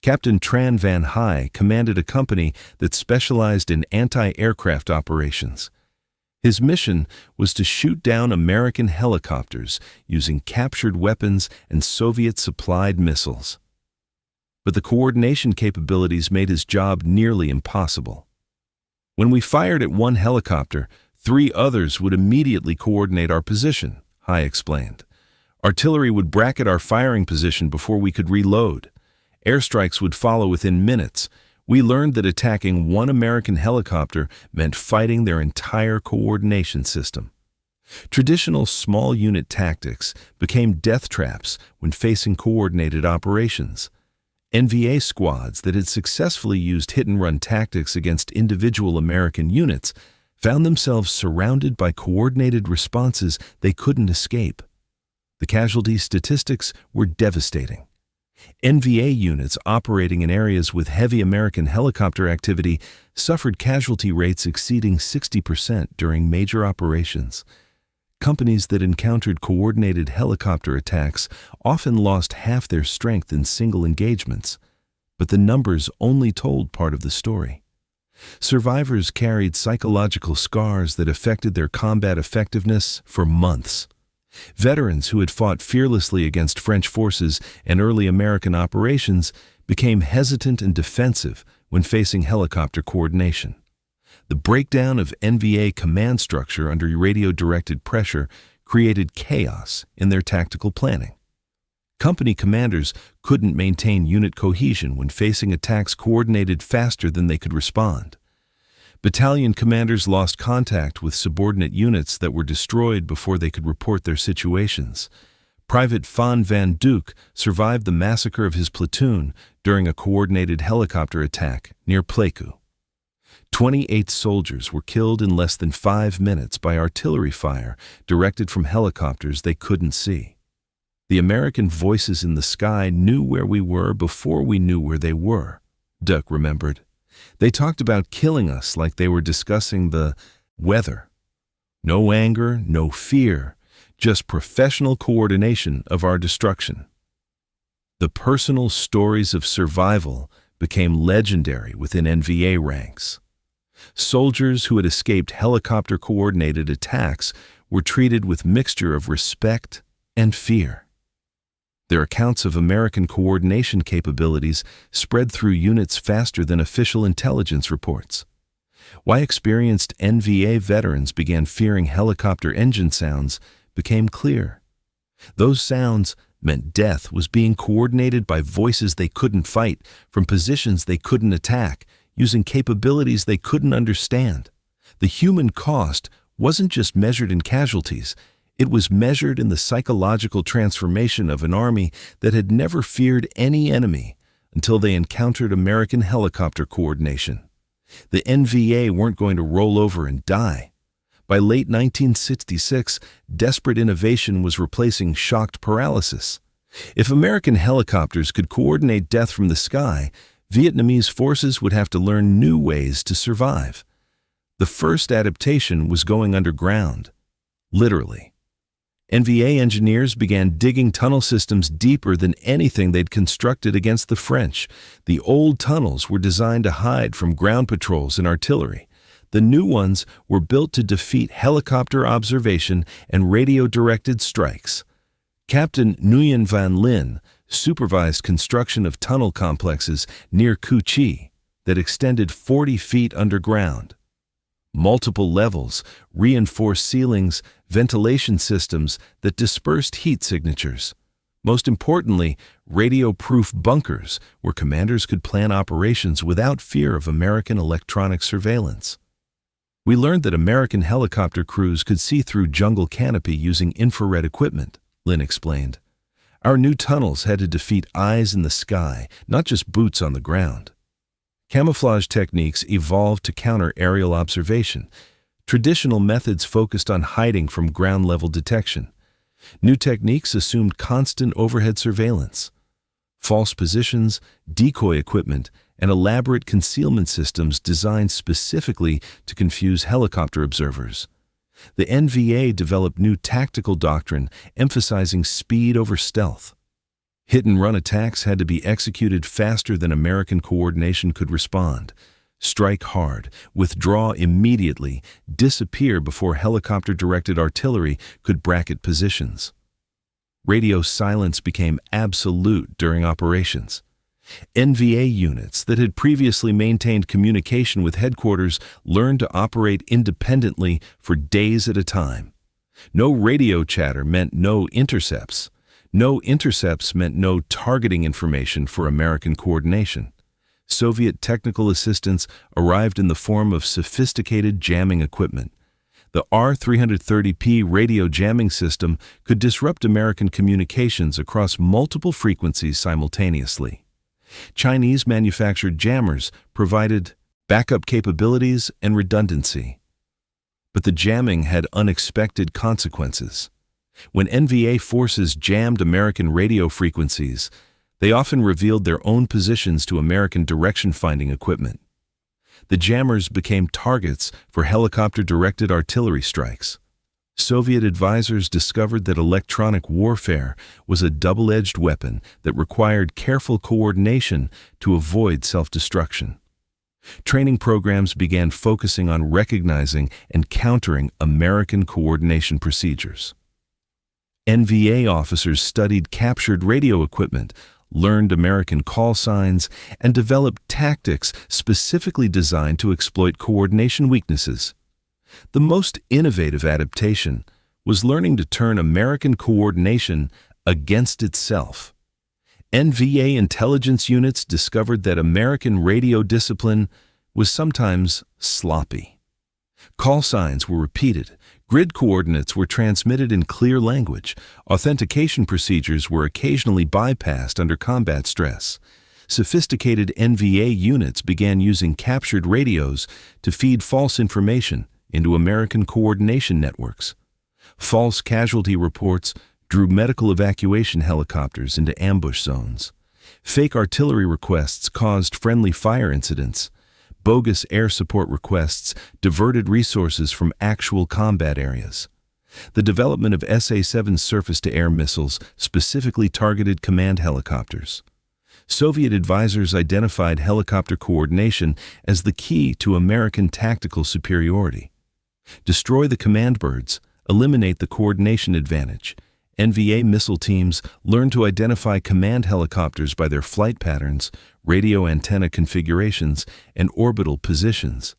A: Captain Tran Van Hai commanded a company that specialized in anti-aircraft operations. His mission was to shoot down American helicopters using captured weapons and Soviet-supplied missiles. but the coordination capabilities made his job nearly impossible. When we fired at one helicopter, 3 others would immediately coordinate our position, Hai explained. Artillery would bracket our firing position before we could reload. Airstrikes would follow within minutes. We learned that attacking one American helicopter meant fighting their entire coordination system. Traditional small unit tactics became death traps when facing coordinated operations. NVA squads that had successfully used hit-and-run tactics against individual American units found themselves surrounded by coordinated responses they couldn't escape. The casualty statistics were devastating. NVA units operating in areas with heavy American helicopter activity suffered casualty rates exceeding 60% during major operations. Companies that encountered coordinated helicopter attacks often lost half their strength in single engagements, but the numbers only told part of the story. Survivors carried psychological scars that affected their combat effectiveness for months. Veterans who had fought fearlessly against French forces and early American operations became hesitant and defensive when facing helicopter coordination. The breakdown of NVA command structure under radio-directed pressure created chaos in their tactical planning. Company commanders couldn't maintain unit cohesion when facing attacks coordinated faster than they could respond. Battalion commanders lost contact with subordinate units that were destroyed before they could report their situations. Private Van Van Duke survived the massacre of his platoon during a coordinated helicopter attack near Pleiku. 28 soldiers were killed in less than 5 minutes by artillery fire directed from helicopters they couldn't see. The American voices in the sky knew where we were before we knew where they were, Duck remembered. They talked about killing us like they were discussing the weather. No anger, no fear, just professional coordination of our destruction. The personal stories of survival became legendary within NVA ranks. Soldiers who had escaped helicopter-coordinated attacks were treated with mixture of respect and fear. Their accounts of American coordination capabilities spread through units faster than official intelligence reports. Why experienced NVA veterans began fearing helicopter engine sounds became clear. Those sounds meant death was being coordinated by voices they couldn't fight, from positions they couldn't attack, using capabilities they couldn't understand. The human cost wasn't just measured in casualties. It was measured in the psychological transformation of an army that had never feared any enemy until they encountered American helicopter coordination. The NVA weren't going to roll over and die. By late 1966, desperate innovation was replacing shocked paralysis. If American helicopters could coordinate death from the sky, Vietnamese forces would have to learn new ways to survive. The first adaptation was going underground, literally. NVA engineers began digging tunnel systems deeper than anything they'd constructed against the French. The old tunnels were designed to hide from ground patrols and artillery. The new ones were built to defeat helicopter observation and radio-directed strikes. Captain Nguyen Van Linh supervised construction of tunnel complexes near Cu Chi that extended 40 feet underground. Multiple levels, reinforced ceilings, ventilation systems that dispersed heat signatures. Most importantly, radio-proof bunkers where commanders could plan operations without fear of American electronic surveillance. We learned that American helicopter crews could see through jungle canopy using infrared equipment, Lin explained. Our new tunnels had to defeat eyes in the sky, not just boots on the ground. Camouflage techniques evolved to counter aerial observation. Traditional methods focused on hiding from ground-level detection. New techniques assumed constant overhead surveillance. False positions, decoy equipment, and elaborate concealment systems designed specifically to confuse helicopter observers. The NVA developed new tactical doctrine emphasizing speed over stealth. Hit-and-run attacks had to be executed faster than American coordination could respond. Strike hard, withdraw immediately, disappear before helicopter-directed artillery could bracket positions. Radio silence became absolute during operations. NVA units that had previously maintained communication with headquarters learned to operate independently for days at a time. No radio chatter meant no intercepts. No intercepts meant no targeting information for American coordination. Soviet technical assistance arrived in the form of sophisticated jamming equipment. The R-330P radio jamming system could disrupt American communications across multiple frequencies simultaneously. Chinese-manufactured jammers provided backup capabilities and redundancy. But the jamming had unexpected consequences. When NVA forces jammed American radio frequencies, they often revealed their own positions to American direction-finding equipment. The jammers became targets for helicopter-directed artillery strikes. Soviet advisors discovered that electronic warfare was a double-edged weapon that required careful coordination to avoid self-destruction. Training programs began focusing on recognizing and countering American coordination procedures. NVA officers studied captured radio equipment, learned American call signs, and developed tactics specifically designed to exploit coordination weaknesses. The most innovative adaptation was learning to turn American coordination against itself. NVA intelligence units discovered that American radio discipline was sometimes sloppy. Call signs were repeated, grid coordinates were transmitted in clear language, authentication procedures were occasionally bypassed under combat stress. Sophisticated NVA units began using captured radios to feed false information into American coordination networks. False casualty reports drew medical evacuation helicopters into ambush zones. Fake artillery requests caused friendly fire incidents. Bogus air support requests diverted resources from actual combat areas. The development of SA-7 surface-to-air missiles specifically targeted command helicopters. Soviet advisors identified helicopter coordination as the key to American tactical superiority. Destroy the command birds, eliminate the coordination advantage. NVA missile teams learned to identify command helicopters by their flight patterns, radio antenna configurations, and orbital positions.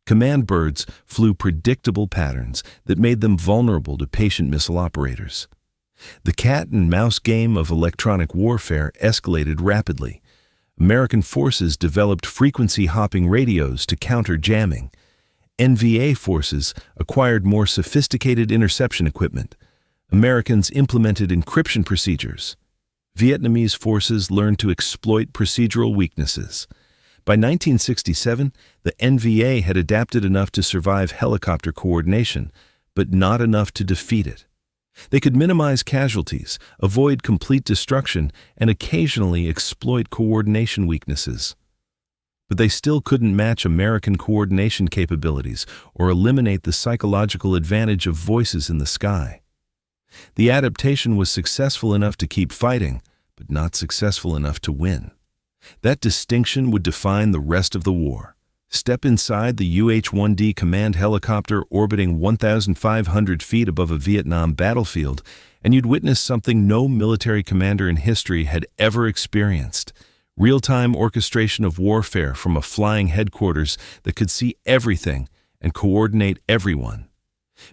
A: Command birds flew predictable patterns that made them vulnerable to patient missile operators. The cat-and-mouse game of electronic warfare escalated rapidly. American forces developed frequency-hopping radios to counter jamming. NVA forces acquired more sophisticated interception equipment. Americans implemented encryption procedures. Vietnamese forces learned to exploit procedural weaknesses. By 1967, the NVA had adapted enough to survive helicopter coordination, but not enough to defeat it. They could minimize casualties, avoid complete destruction, and occasionally exploit coordination weaknesses. But they still couldn't match American coordination capabilities or eliminate the psychological advantage of voices in the sky. The adaptation was successful enough to keep fighting, but not successful enough to win. That distinction would define the rest of the war. Step inside the UH-1D command helicopter orbiting 1,500 feet above a Vietnam battlefield, and you'd witness something no military commander in history had ever experienced. Real-time orchestration of warfare from a flying headquarters that could see everything and coordinate everyone.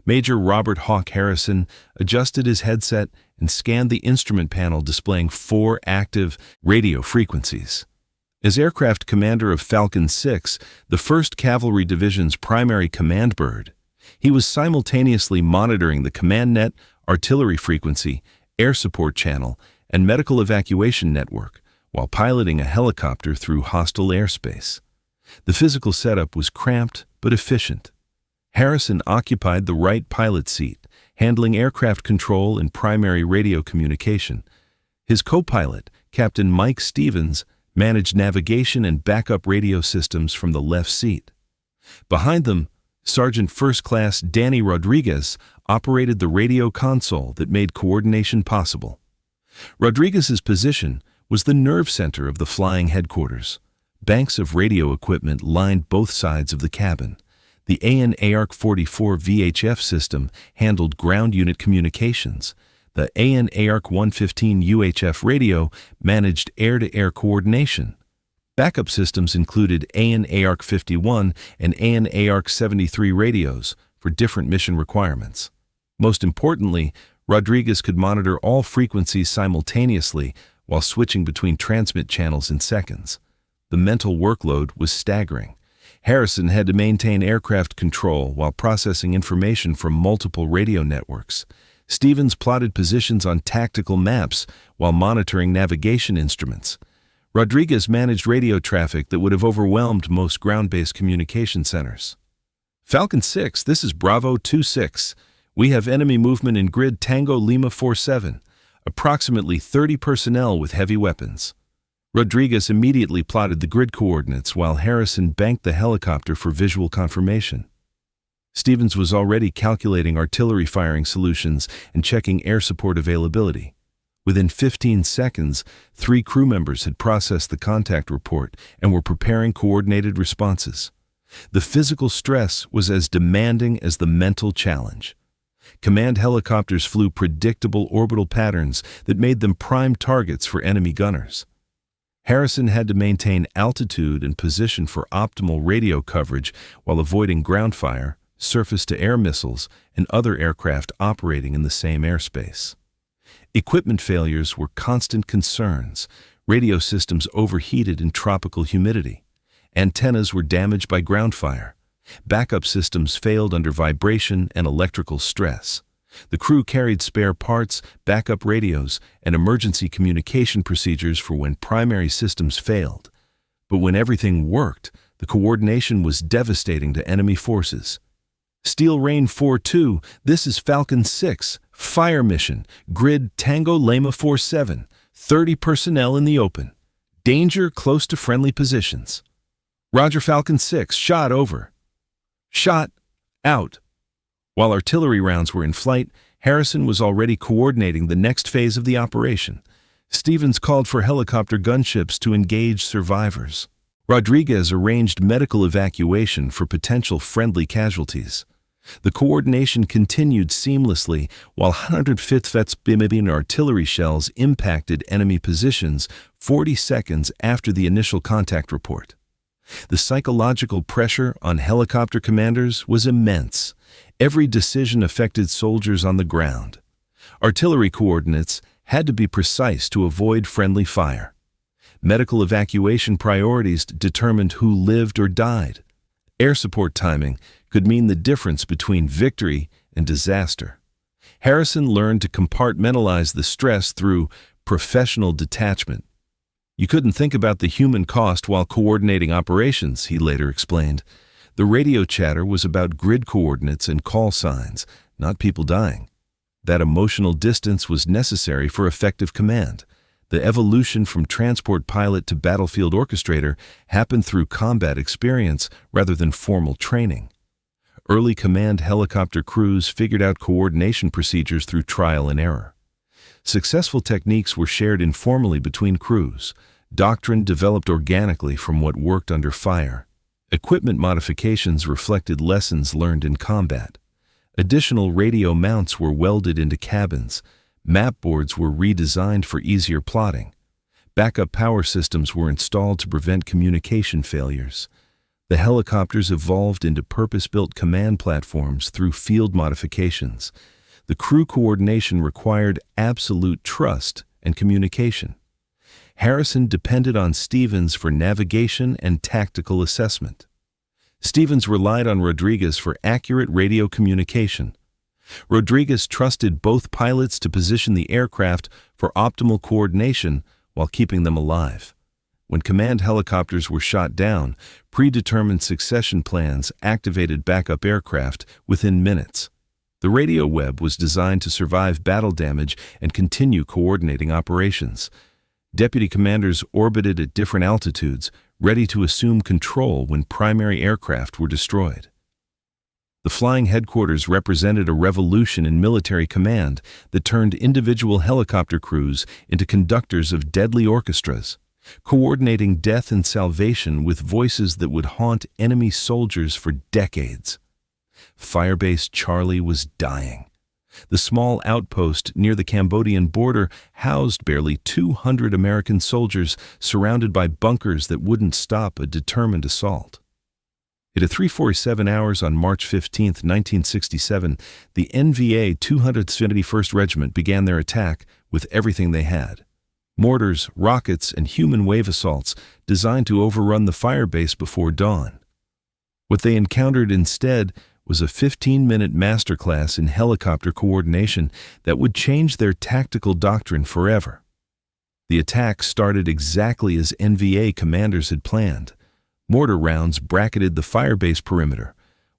A: Major Robert Hawk Harrison adjusted his headset and scanned the instrument panel displaying 4 active radio frequencies. As aircraft commander of Falcon 6, the 1st Cavalry Division's primary command bird, he was simultaneously monitoring the command net, artillery frequency, air support channel, and medical evacuation network while piloting a helicopter through hostile airspace. The physical setup was cramped but efficient. Harrison occupied the right pilot seat, handling aircraft control and primary radio communication. His co-pilot, Captain Mike Stevens, managed navigation and backup radio systems from the left seat. Behind them, Sergeant First Class Danny Rodriguez operated the radio console that made coordination possible. Rodriguez's position was the nerve center of the flying headquarters. Banks of radio equipment lined both sides of the cabin. The AN ARC-44 VHF system handled ground unit communications. The AN/ARC 115 UHF radio managed air-to-air coordination. Backup systems included AN/ARC 51 and AN/ARC 73 radios for different mission requirements. Most importantly, Rodriguez could monitor all frequencies simultaneously while switching between transmit channels in seconds. The mental workload was staggering. Harrison had to maintain aircraft control while processing information from multiple radio networks. Stevens plotted positions on tactical maps while monitoring navigation instruments. Rodriguez managed radio traffic that would have overwhelmed most ground-based communication centers. Falcon 6, this is Bravo 26. We have enemy movement in grid Tango Lima 47, approximately 30 personnel with heavy weapons. Rodriguez immediately plotted the grid coordinates while Harrison banked the helicopter for visual confirmation. Stevens was already calculating artillery firing solutions and checking air support availability. Within 15 seconds, 3 crew members had processed the contact report and were preparing coordinated responses. The physical stress was as demanding as the mental challenge. Command helicopters flew predictable orbital patterns that made them prime targets for enemy gunners. Harrison had to maintain altitude and position for optimal radio coverage while avoiding ground fire, surface-to-air missiles, and other aircraft operating in the same airspace. Equipment failures were constant concerns. Radio systems overheated in tropical humidity. Antennas were damaged by ground fire. Backup systems failed under vibration and electrical stress. The crew carried spare parts, backup radios, and emergency communication procedures for when primary systems failed. But when everything worked, the coordination was devastating to enemy forces. Steel Rain 4-2, this is Falcon 6, fire mission, grid Tango Lima 47, 30 personnel in the open. Danger close to friendly positions. Roger Falcon 6, shot over. Shot out. While artillery rounds were in flight, Harrison was already coordinating the next phase of the operation. Stevens called for helicopter gunships to engage survivors. Rodriguez arranged medical evacuation for potential friendly casualties. The coordination continued seamlessly while 105th BMB artillery shells impacted enemy positions 40 seconds after the initial contact report. The psychological pressure on helicopter commanders was immense. Every decision affected soldiers on the ground. Artillery coordinates had to be precise to avoid friendly fire. Medical evacuation priorities determined who lived or died. Air support timing could mean the difference between victory and disaster. Harrison learned to compartmentalize the stress through professional detachment. You couldn't think about the human cost while coordinating operations, he later explained. The radio chatter was about grid coordinates and call signs, not people dying. That emotional distance was necessary for effective command. The evolution from transport pilot to battlefield orchestrator happened through combat experience rather than formal training. Early command helicopter crews figured out coordination procedures through trial and error. Successful techniques were shared informally between crews. Doctrine developed organically from what worked under fire. Equipment modifications reflected lessons learned in combat. Additional radio mounts were welded into cabins. Map boards were redesigned for easier plotting. Backup power systems were installed to prevent communication failures. The helicopters evolved into purpose-built command platforms through field modifications. The crew coordination required absolute trust and communication. Harrison depended on Stevens for navigation and tactical assessment. Stevens relied on Rodriguez for accurate radio communication. Rodriguez trusted both pilots to position the aircraft for optimal coordination while keeping them alive. When command helicopters were shot down, predetermined succession plans activated backup aircraft within minutes. The radio web was designed to survive battle damage and continue coordinating operations. Deputy commanders orbited at different altitudes, ready to assume control when primary aircraft were destroyed. The flying headquarters represented a revolution in military command that turned individual helicopter crews into conductors of deadly orchestras, coordinating death and salvation with voices that would haunt enemy soldiers for decades. Firebase Charlie was dying. The small outpost near the Cambodian border housed barely 200 American soldiers surrounded by bunkers that wouldn't stop a determined assault. At 3:47 hours on March 15, 1967, the NVA 271st Regiment began their attack with everything they had: mortars, rockets, and human wave assaults designed to overrun the fire base before dawn. What they encountered instead was a 15-minute masterclass in helicopter coordination that would change their tactical doctrine forever. The attack started exactly as NVA commanders had planned. Mortar rounds bracketed the firebase perimeter,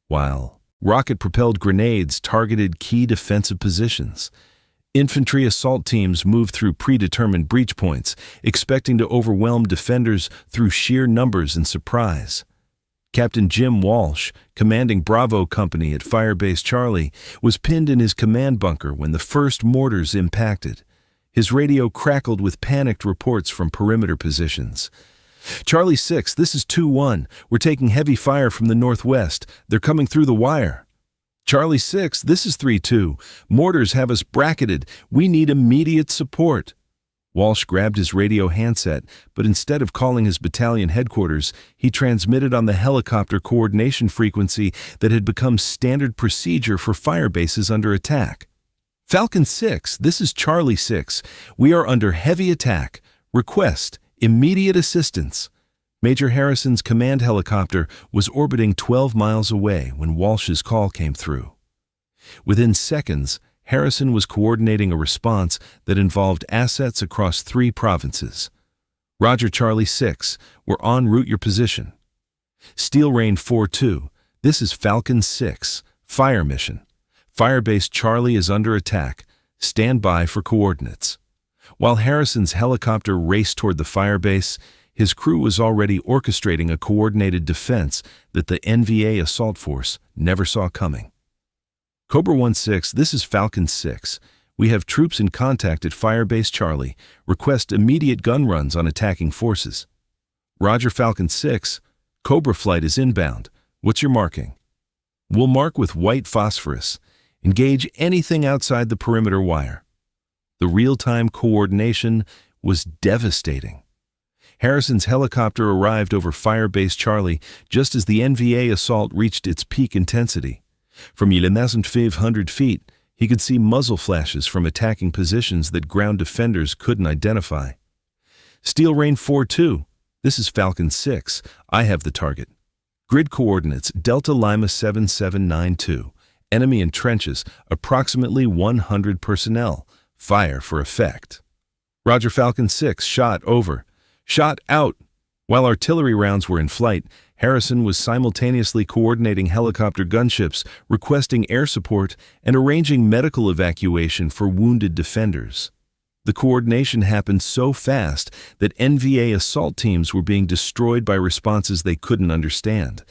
A: while rocket-propelled grenades targeted key defensive positions. Infantry assault teams moved through predetermined breach points, expecting to overwhelm defenders through sheer numbers and surprise. Captain Jim Walsh, commanding Bravo Company at Firebase Charlie, was pinned in his command bunker when the first mortars impacted. His radio crackled with panicked reports from perimeter positions. "Charlie 6, this is 2-1. We're taking heavy fire from the northwest. They're coming through the wire." "Charlie 6, this is 3-2. Mortars have us bracketed. We need immediate support." Walsh grabbed his radio handset, but instead of calling his battalion headquarters, he transmitted on the helicopter coordination frequency that had become standard procedure for fire bases under attack. "Falcon 6, this is Charlie 6. We are under heavy attack. Request immediate assistance." Major Harrison's command helicopter was orbiting 12 miles away when Walsh's call came through. Within seconds, Harrison was coordinating a response that involved assets across 3 provinces. "Roger, Charlie 6, we're en route your position." "Steel Rain 4-2, this is Falcon 6, fire mission. Firebase Charlie is under attack. Stand by for coordinates." While Harrison's helicopter raced toward the firebase, his crew was already orchestrating a coordinated defense that the NVA assault force never saw coming. "Cobra 1-6, this is Falcon 6. We have troops in contact at Firebase Charlie. Request immediate gun runs on attacking forces." "Roger, Falcon 6. Cobra flight is inbound. What's your marking?" "We'll mark with white phosphorus. Engage anything outside the perimeter wire." The real-time coordination was devastating. Harrison's helicopter arrived over Firebase Charlie just as the NVA assault reached its peak intensity. From 11,500 feet, he could see muzzle flashes from attacking positions that ground defenders couldn't identify. "Steel Rain 4-2, this is Falcon 6. I have the target. Grid coordinates Delta Lima 7792. Enemy in trenches, approximately 100 personnel. Fire for effect." "Roger, Falcon 6, shot over." "Shot out." While artillery rounds were in flight, Harrison was simultaneously coordinating helicopter gunships, requesting air support, and arranging medical evacuation for wounded defenders. The coordination happened so fast that NVA assault teams were being destroyed by responses they couldn't understand.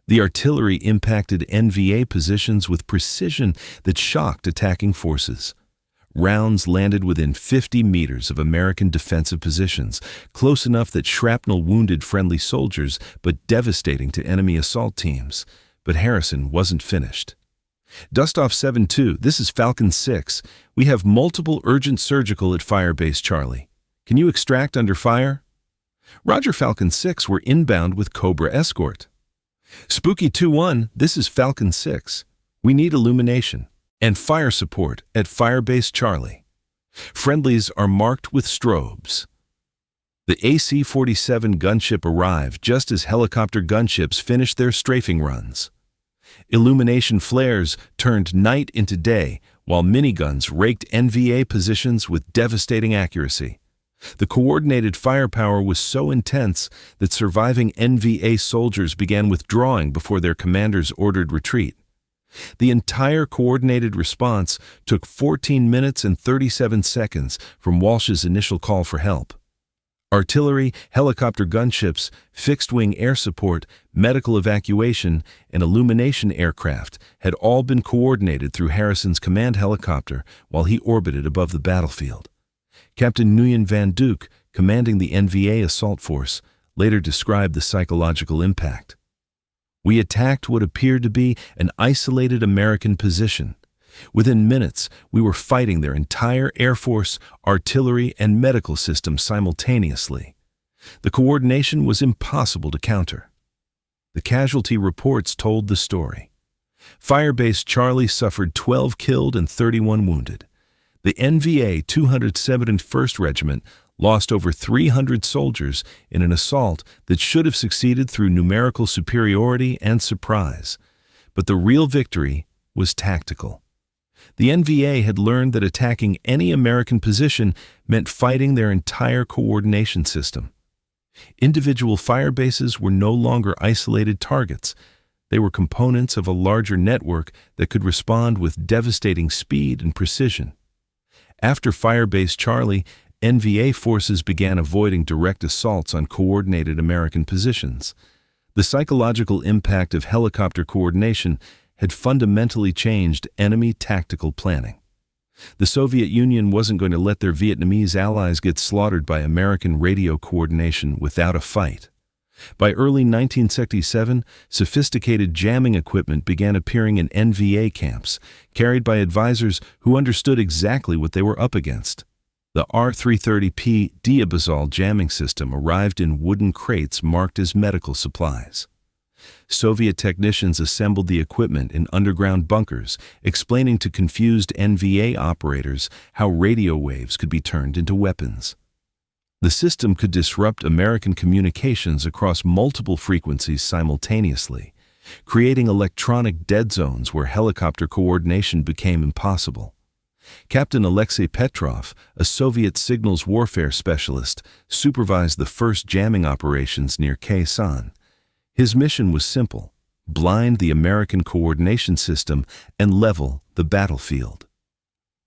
A: The artillery impacted NVA positions with precision that shocked attacking forces. Rounds landed within 50 meters of American defensive positions, close enough that shrapnel wounded friendly soldiers but devastating to enemy assault teams. But Harrison wasn't finished. "Dustoff 7-2, this is Falcon 6. We have multiple urgent surgical at Firebase Charlie. Can you extract under fire?" "Roger, Falcon 6, we're inbound with Cobra escort." "Spooky 2-1, this is Falcon 6. We need illumination and fire support at Firebase Charlie. Friendlies are marked with strobes." The AC-47 gunship arrived just as helicopter gunships finished their strafing runs. Illumination flares turned night into day, while miniguns raked NVA positions with devastating accuracy. The coordinated firepower was so intense that surviving NVA soldiers began withdrawing before their commanders ordered retreat. The entire coordinated response took 14 minutes and 37 seconds from Walsh's initial call for help. Artillery, helicopter gunships, fixed-wing air support, medical evacuation, and illumination aircraft had all been coordinated through Harrison's command helicopter while he orbited above the battlefield. Captain Nguyen Van Duke, commanding the NVA assault force, later described the psychological impact. "We attacked what appeared to be an isolated American position. Within minutes, we were fighting their entire air force, artillery, and medical system simultaneously. The coordination was impossible to counter. The casualty reports told the story. Firebase Charlie suffered 12 killed and 31 wounded. The NVA 271st Regiment lost over 300 soldiers in an assault that should have succeeded through numerical superiority and surprise. But the real victory was tactical. The NVA had learned that attacking any American position meant fighting their entire coordination system. Individual firebases were no longer isolated targets. They were components of a larger network that could respond with devastating speed and precision. After Firebase Charlie, NVA forces began avoiding direct assaults on coordinated American positions. The psychological impact of helicopter coordination had fundamentally changed enemy tactical planning. The Soviet Union wasn't going to let their Vietnamese allies get slaughtered by American radio coordination without a fight. By early 1967, sophisticated jamming equipment began appearing in NVA camps, carried by advisors who understood exactly what they were up against. The R-330P Diabazol jamming system arrived in wooden crates marked as medical supplies. Soviet technicians assembled the equipment in underground bunkers, explaining to confused NVA operators how radio waves could be turned into weapons. The system could disrupt American communications across multiple frequencies simultaneously, creating electronic dead zones where helicopter coordination became impossible. Captain Alexei Petrov, a Soviet signals warfare specialist, supervised the first jamming operations near Khe-San. His mission was simple: blind the American coordination system and level the battlefield.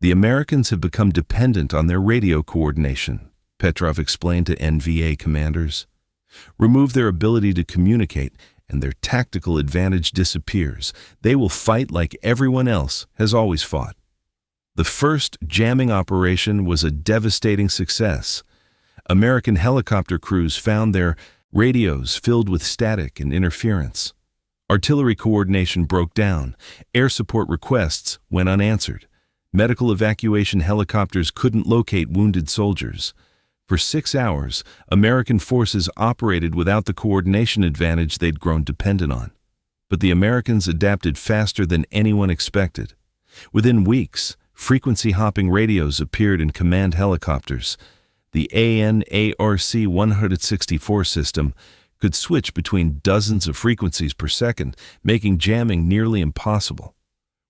A: The Americans have become dependent on their radio coordination, Petrov explained to NVA commanders. Remove their ability to communicate, and their tactical advantage disappears. They will fight like everyone else has always fought. The first jamming operation was a devastating success. American helicopter crews found their radios filled with static and interference. Artillery coordination broke down. Air support requests went unanswered. Medical evacuation helicopters couldn't locate wounded soldiers. For 6 hours, American forces operated without the coordination advantage they'd grown dependent on. But the Americans adapted faster than anyone expected. Within weeks, frequency-hopping radios appeared in command helicopters. The AN/ARC-164 system could switch between dozens of frequencies per second, making jamming nearly impossible.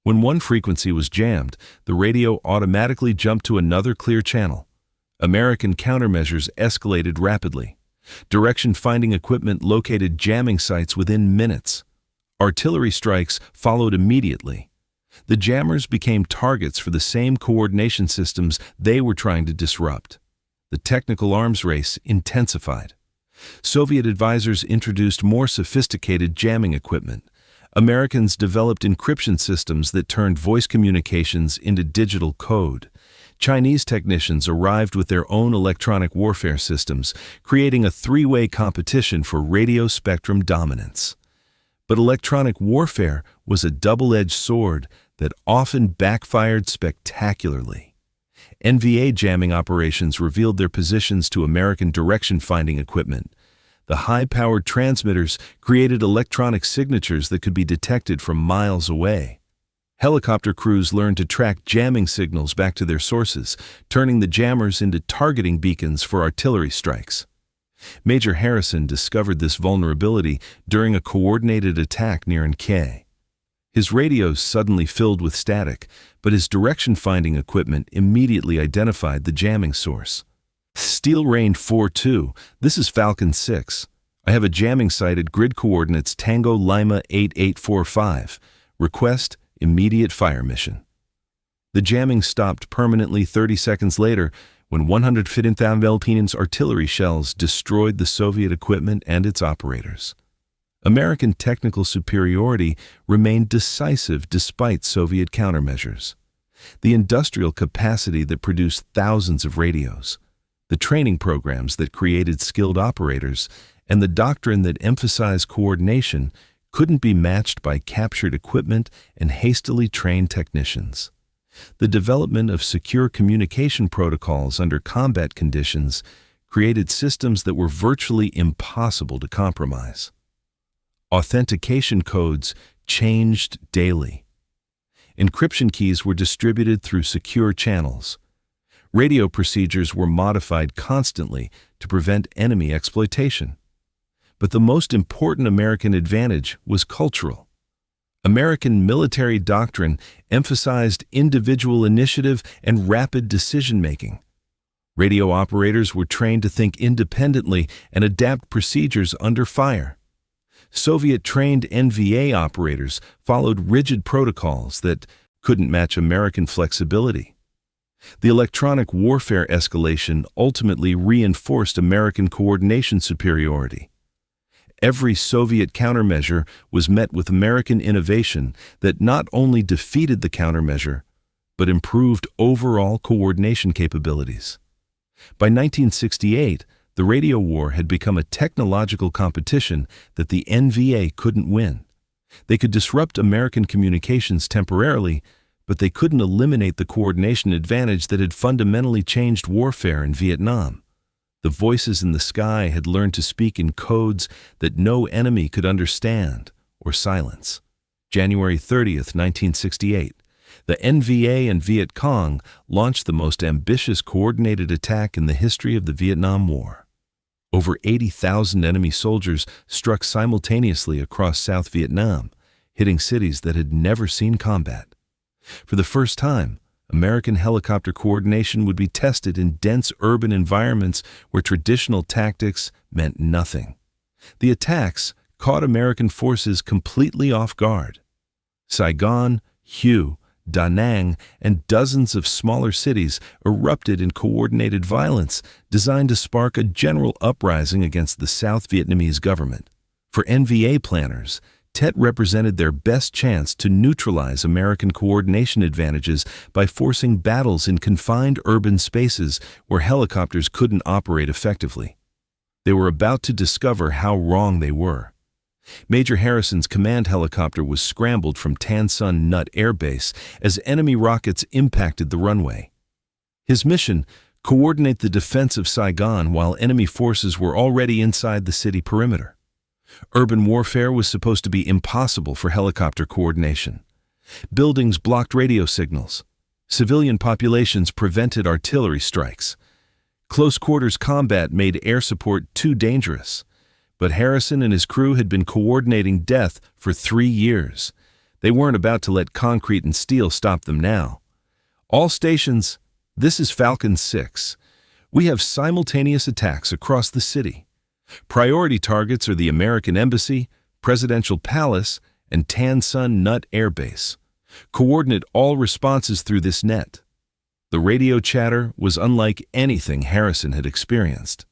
A: When one frequency was jammed, the radio automatically jumped to another clear channel. American countermeasures escalated rapidly. Direction-finding equipment located jamming sites within minutes. Artillery strikes followed immediately. The jammers became targets for the same coordination systems they were trying to disrupt. The technical arms race intensified. Soviet advisors introduced more sophisticated jamming equipment. Americans developed encryption systems that turned voice communications into digital code. Chinese technicians arrived with their own electronic warfare systems, creating a three-way competition for radio spectrum dominance. But electronic warfare was a double-edged sword that often backfired spectacularly. NVA jamming operations revealed their positions to American direction-finding equipment. The high-powered transmitters created electronic signatures that could be detected from miles away. Helicopter crews learned to track jamming signals back to their sources, turning the jammers into targeting beacons for artillery strikes. Major Harrison discovered this vulnerability during a coordinated attack near Nkei. His radios suddenly filled with static, but his direction-finding equipment immediately identified the jamming source. Steel Rain 4-2, this is Falcon 6. I have a jamming site at grid coordinates Tango Lima 8845. Request immediate fire mission. The jamming stopped permanently 30 seconds later when 115 Philippines artillery shells destroyed the Soviet equipment and its operators. American technical superiority remained decisive despite Soviet countermeasures. The industrial capacity that produced thousands of radios, the training programs that created skilled operators, and the doctrine that emphasized coordination couldn't be matched by captured equipment and hastily trained technicians. The development of secure communication protocols under combat conditions created systems that were virtually impossible to compromise. Authentication codes changed daily. Encryption keys were distributed through secure channels. Radio procedures were modified constantly to prevent enemy exploitation. But the most important American advantage was cultural. American military doctrine emphasized individual initiative and rapid decision-making. Radio operators were trained to think independently and adapt procedures under fire. Soviet-trained NVA operators followed rigid protocols that couldn't match American flexibility. The electronic warfare escalation ultimately reinforced American coordination superiority. Every Soviet countermeasure was met with American innovation that not only defeated the countermeasure, but improved overall coordination capabilities. By 1968, the radio war had become a technological competition that the NVA couldn't win. They could disrupt American communications temporarily, but they couldn't eliminate the coordination advantage that had fundamentally changed warfare in Vietnam. The voices in the sky had learned to speak in codes that no enemy could understand or silence. January 30th, 1968, the NVA and Viet Cong launched the most ambitious coordinated attack in the history of the Vietnam War. Over 80,000 enemy soldiers struck simultaneously across South Vietnam, hitting cities that had never seen combat. For the first time, American helicopter coordination would be tested in dense urban environments where traditional tactics meant nothing. The attacks caught American forces completely off guard. Saigon, Hue, Da Nang, and dozens of smaller cities erupted in coordinated violence designed to spark a general uprising against the South Vietnamese government. For NVA planners, Tet represented their best chance to neutralize American coordination advantages by forcing battles in confined urban spaces where helicopters couldn't operate effectively. They were about to discover how wrong they were. Major Harrison's command helicopter was scrambled from Tan Son Nhut Air Base as enemy rockets impacted the runway. His mission: coordinate the defense of Saigon while enemy forces were already inside the city perimeter. Urban warfare was supposed to be impossible for helicopter coordination. Buildings blocked radio signals. Civilian populations prevented artillery strikes. Close-quarters combat made air support too dangerous. But Harrison and his crew had been coordinating death for 3 years. They weren't about to let concrete and steel stop them now. All stations, this is Falcon 6. We have simultaneous attacks across the city. Priority targets are the American Embassy, Presidential Palace, and Tan Son Nhut Air Base. Coordinate all responses through this net. The radio chatter was unlike anything Harrison had experienced.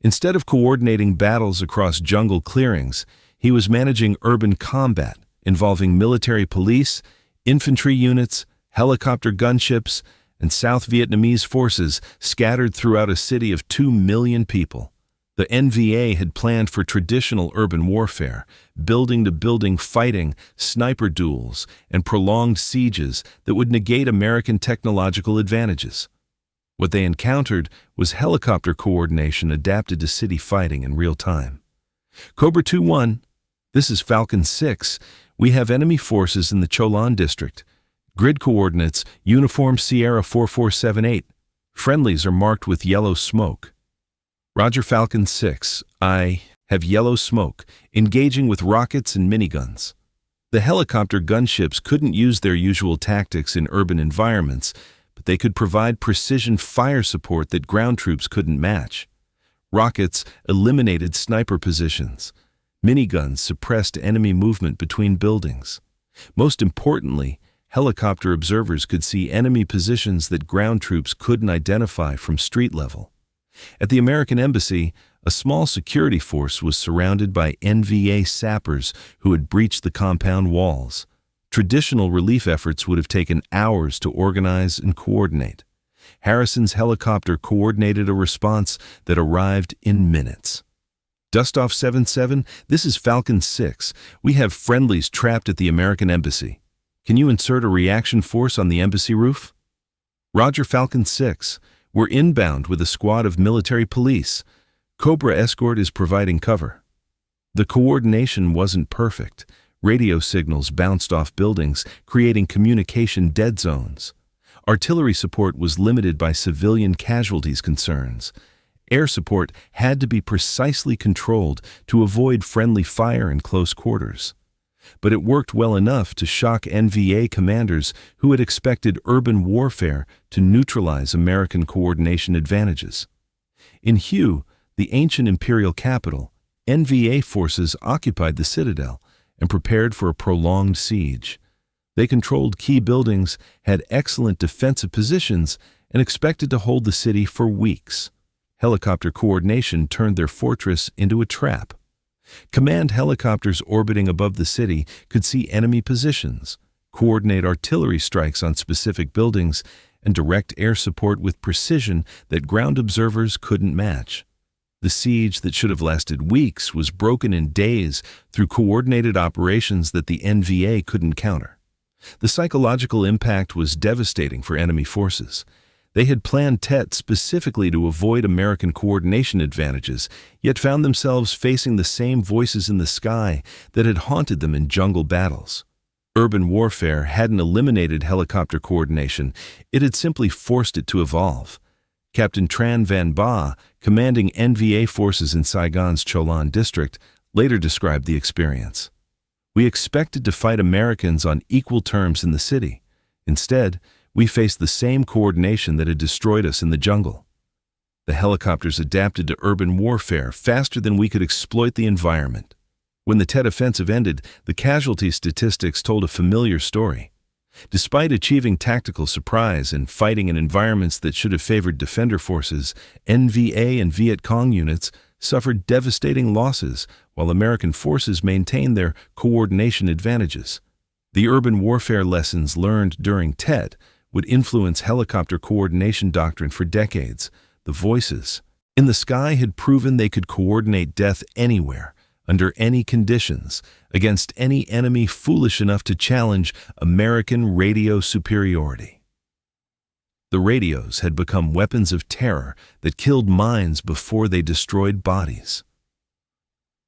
A: Instead of coordinating battles across jungle clearings, he was managing urban combat involving military police, infantry units, helicopter gunships, and South Vietnamese forces scattered throughout a city of 2 million people. The NVA had planned for traditional urban warfare, building-to-building fighting, sniper duels, and prolonged sieges that would negate American technological advantages. What they encountered was helicopter coordination adapted to city fighting in real time. Cobra 2-1, this is Falcon 6. We have enemy forces in the Cholan district. Grid coordinates, Uniform Sierra 4478. Friendlies are marked with yellow smoke. Roger, Falcon 6. I have yellow smoke, engaging with rockets and miniguns. The helicopter gunships couldn't use their usual tactics in urban environments, but they could provide precision fire support that ground troops couldn't match. Rockets eliminated sniper positions. Miniguns suppressed enemy movement between buildings. Most importantly, helicopter observers could see enemy positions that ground troops couldn't identify from street level. At the American Embassy, a small security force was surrounded by NVA sappers who had breached the compound walls. Traditional relief efforts would have taken hours to organize and coordinate. Harrison's helicopter coordinated a response that arrived in minutes. Dustoff 77, this is Falcon 6. We have friendlies trapped at the American Embassy. Can you insert a reaction force on the embassy roof? Roger, Falcon 6. We're inbound with a squad of military police. Cobra Escort is providing cover. The coordination wasn't perfect. Radio signals bounced off buildings, creating communication dead zones. Artillery support was limited by civilian casualties concerns. Air support had to be precisely controlled to avoid friendly fire in close quarters. But it worked well enough to shock NVA commanders who had expected urban warfare to neutralize American coordination advantages. In Hue, the ancient imperial capital, NVA forces occupied the citadel and prepared for a prolonged siege. They controlled key buildings, had excellent defensive positions, and expected to hold the city for weeks. Helicopter coordination turned their fortress into a trap. Command helicopters orbiting above the city could see enemy positions, coordinate artillery strikes on specific buildings, and direct air support with precision that ground observers couldn't match. The siege that should have lasted weeks was broken in days through coordinated operations that the NVA couldn't counter. The psychological impact was devastating for enemy forces. They had planned Tet specifically to avoid American coordination advantages, yet found themselves facing the same voices in the sky that had haunted them in jungle battles. Urban warfare hadn't eliminated helicopter coordination, it had simply forced it to evolve. Captain Tran Van Ba, commanding NVA forces in Saigon's Cholan district, later described the experience. We expected to fight Americans on equal terms in the city. Instead, we faced the same coordination that had destroyed us in the jungle. The helicopters adapted to urban warfare faster than we could exploit the environment. When the Tet offensive ended, the casualty statistics told a familiar story. Despite achieving tactical surprise and fighting in environments that should have favored defender forces, NVA and Viet Cong units suffered devastating losses while American forces maintained their coordination advantages. The urban warfare lessons learned during Tet would influence helicopter coordination doctrine for decades. The voices in the sky had proven they could coordinate death anywhere, under any conditions, against any enemy foolish enough to challenge American radio superiority. The radios had become weapons of terror that killed minds before they destroyed bodies.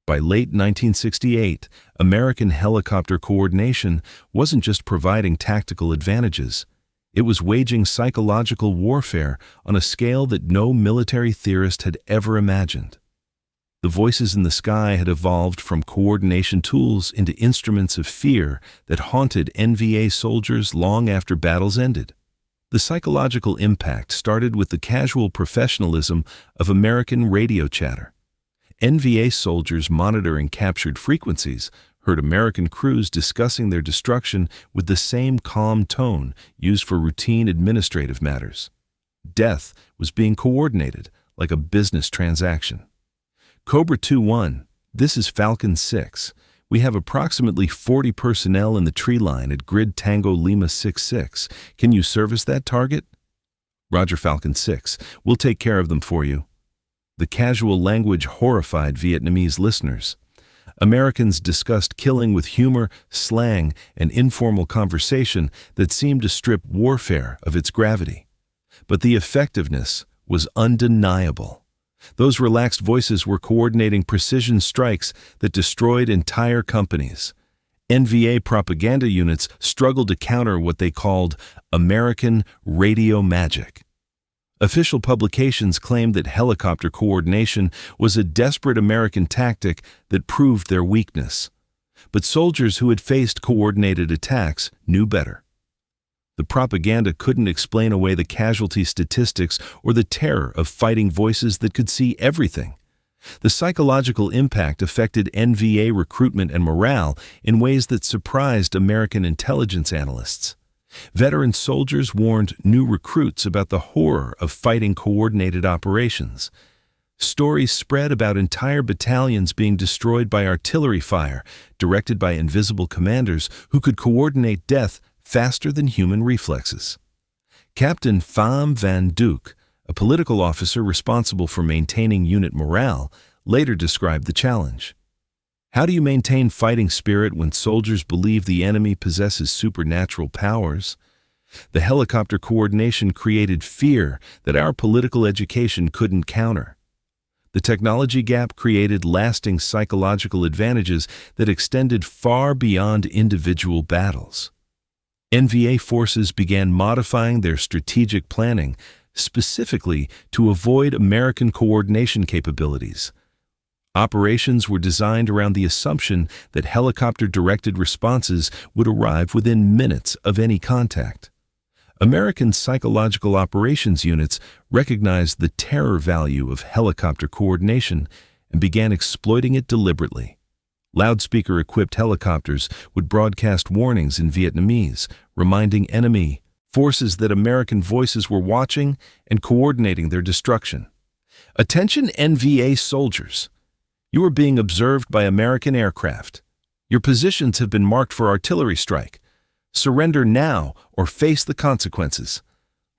A: By late 1968, American helicopter coordination wasn't just providing tactical advantages. It was waging psychological warfare on a scale that no military theorist had ever imagined. The voices in the sky had evolved from coordination tools into instruments of fear that haunted NVA soldiers long after battles ended. The psychological impact started with the casual professionalism of American radio chatter. NVA soldiers monitoring captured frequencies heard American crews discussing their destruction with the same calm tone used for routine administrative matters. Death was being coordinated like a business transaction. Cobra 2-1, this is Falcon 6. We have approximately 40 personnel in the tree line at Grid Tango Lima 66. Can you service that target? Roger, Falcon 6. We'll take care of them for you. The casual language horrified Vietnamese listeners. Americans discussed killing with humor, slang, and informal conversation that seemed to strip warfare of its gravity. But the effectiveness was undeniable. Those relaxed voices were coordinating precision strikes that destroyed entire companies. NVA propaganda units struggled to counter what they called American radio magic. Official publications claimed that helicopter coordination was a desperate American tactic that proved their weakness. But soldiers who had faced coordinated attacks knew better. The propaganda couldn't explain away the casualty statistics or the terror of fighting voices that could see everything. The psychological impact affected NVA recruitment and morale in ways that surprised American intelligence analysts. Veteran soldiers warned new recruits about the horror of fighting coordinated operations. Stories spread about entire battalions being destroyed by artillery fire, directed by invisible commanders who could coordinate death faster than human reflexes. Captain Pham Van Duke, a political officer responsible for maintaining unit morale, later described the challenge. How do you maintain fighting spirit when soldiers believe the enemy possesses supernatural powers? The helicopter coordination created fear that our political education couldn't counter. The technology gap created lasting psychological advantages that extended far beyond individual battles. NVA forces began modifying their strategic planning specifically to avoid American coordination capabilities. Operations were designed around the assumption that helicopter-directed responses would arrive within minutes of any contact. American psychological operations units recognized the terror value of helicopter coordination and began exploiting it deliberately. Loudspeaker-equipped helicopters would broadcast warnings in Vietnamese, reminding enemy forces that American voices were watching and coordinating their destruction. Attention NVA soldiers! You are being observed by American aircraft. Your positions have been marked for artillery strike. Surrender now or face the consequences.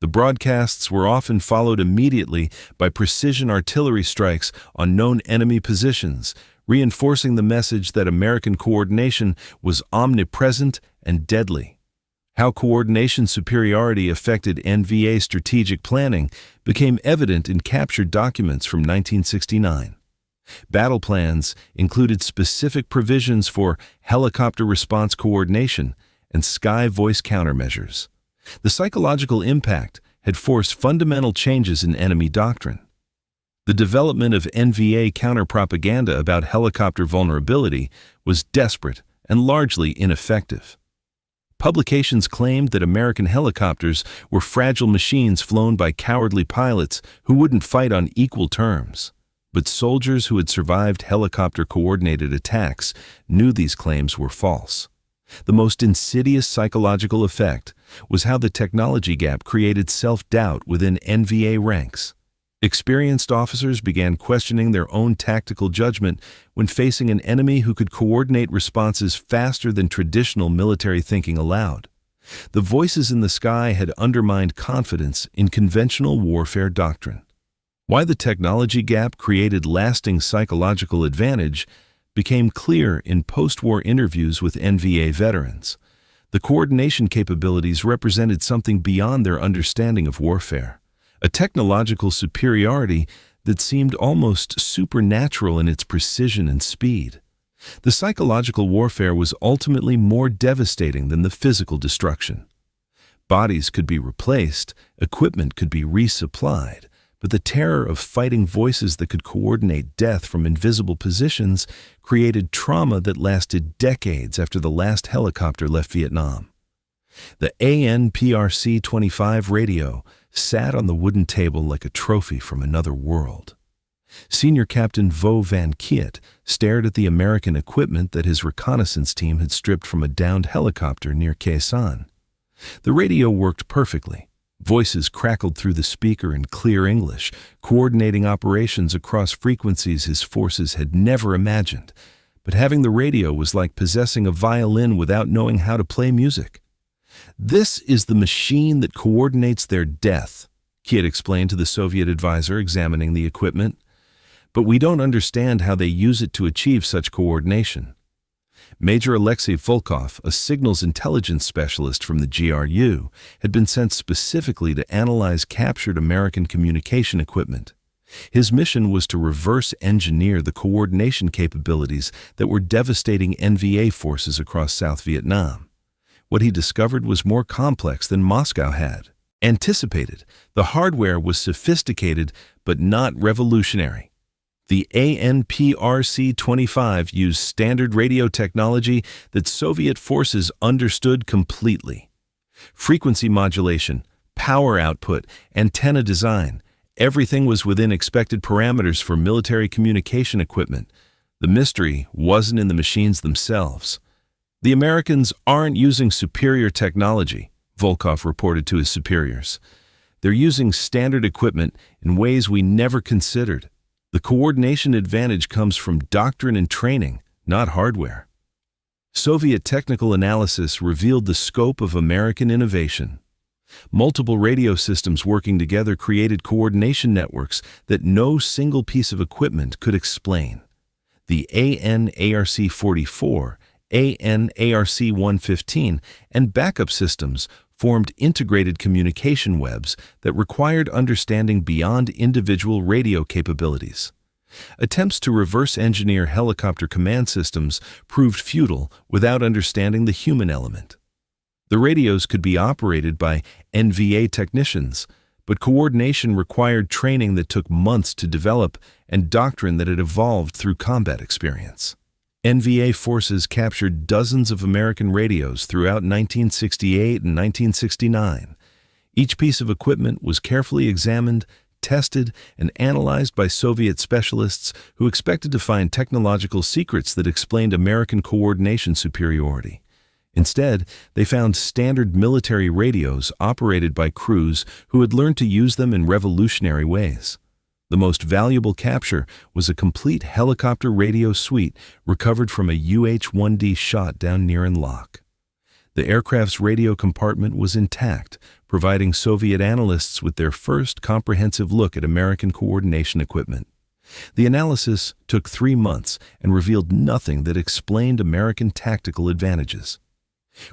A: The broadcasts were often followed immediately by precision artillery strikes on known enemy positions, reinforcing the message that American coordination was omnipresent and deadly. How coordination superiority affected NVA strategic planning became evident in captured documents from 1969. Battle plans included specific provisions for helicopter response coordination and sky voice countermeasures. The psychological impact had forced fundamental changes in enemy doctrine. The development of NVA counterpropaganda about helicopter vulnerability was desperate and largely ineffective. Publications claimed that American helicopters were fragile machines flown by cowardly pilots who wouldn't fight on equal terms. But soldiers who had survived helicopter-coordinated attacks knew these claims were false. The most insidious psychological effect was how the technology gap created self-doubt within NVA ranks. Experienced officers began questioning their own tactical judgment when facing an enemy who could coordinate responses faster than traditional military thinking allowed. The voices in the sky had undermined confidence in conventional warfare doctrine. Why the technology gap created lasting psychological advantage became clear in post-war interviews with NVA veterans. The coordination capabilities represented something beyond their understanding of warfare, a technological superiority that seemed almost supernatural in its precision and speed. The psychological warfare was ultimately more devastating than the physical destruction. Bodies could be replaced, equipment could be resupplied, but the terror of fighting voices that could coordinate death from invisible positions created trauma that lasted decades after the last helicopter left Vietnam. The ANPRC-25 radio sat on the wooden table like a trophy from another world. Senior Captain Vo Van Kiet stared at the American equipment that his reconnaissance team had stripped from a downed helicopter near Khe Sanh. The radio worked perfectly. Voices crackled through the speaker in clear English, coordinating operations across frequencies his forces had never imagined. But having the radio was like possessing a violin without knowing how to play music. "This is the machine that coordinates their death," Kiet explained to the Soviet advisor examining the equipment. "But we don't understand how they use it to achieve such coordination." Major Alexei Volkov, a signals intelligence specialist from the GRU, had been sent specifically to analyze captured American communication equipment. His mission was to reverse engineer the coordination capabilities that were devastating NVA forces across South Vietnam. What he discovered was more complex than Moscow had anticipated. The hardware was sophisticated but not revolutionary. The ANPRC-25 used standard radio technology that Soviet forces understood completely. Frequency modulation, power output, antenna design, everything was within expected parameters for military communication equipment. The mystery wasn't in the machines themselves. "The Americans aren't using superior technology," Volkov reported to his superiors. "They're using standard equipment in ways we never considered. The coordination advantage comes from doctrine and training, not hardware." Soviet technical analysis revealed the scope of American innovation. Multiple radio systems working together created coordination networks that no single piece of equipment could explain. The AN/ARC-44, AN/ARC-115, and backup systems formed integrated communication webs that required understanding beyond individual radio capabilities. Attempts to reverse engineer helicopter command systems proved futile without understanding the human element. The radios could be operated by NVA technicians, but coordination required training that took months to develop and doctrine that had evolved through combat experience. NVA forces captured dozens of American radios throughout 1968 and 1969. Each piece of equipment was carefully examined, tested, and analyzed by Soviet specialists who expected to find technological secrets that explained American coordination superiority. Instead, they found standard military radios operated by crews who had learned to use them in revolutionary ways. The most valuable capture was a complete helicopter radio suite recovered from a UH-1D shot down near Lock. The aircraft's radio compartment was intact, providing Soviet analysts with their first comprehensive look at American coordination equipment. The analysis took 3 months and revealed nothing that explained American tactical advantages.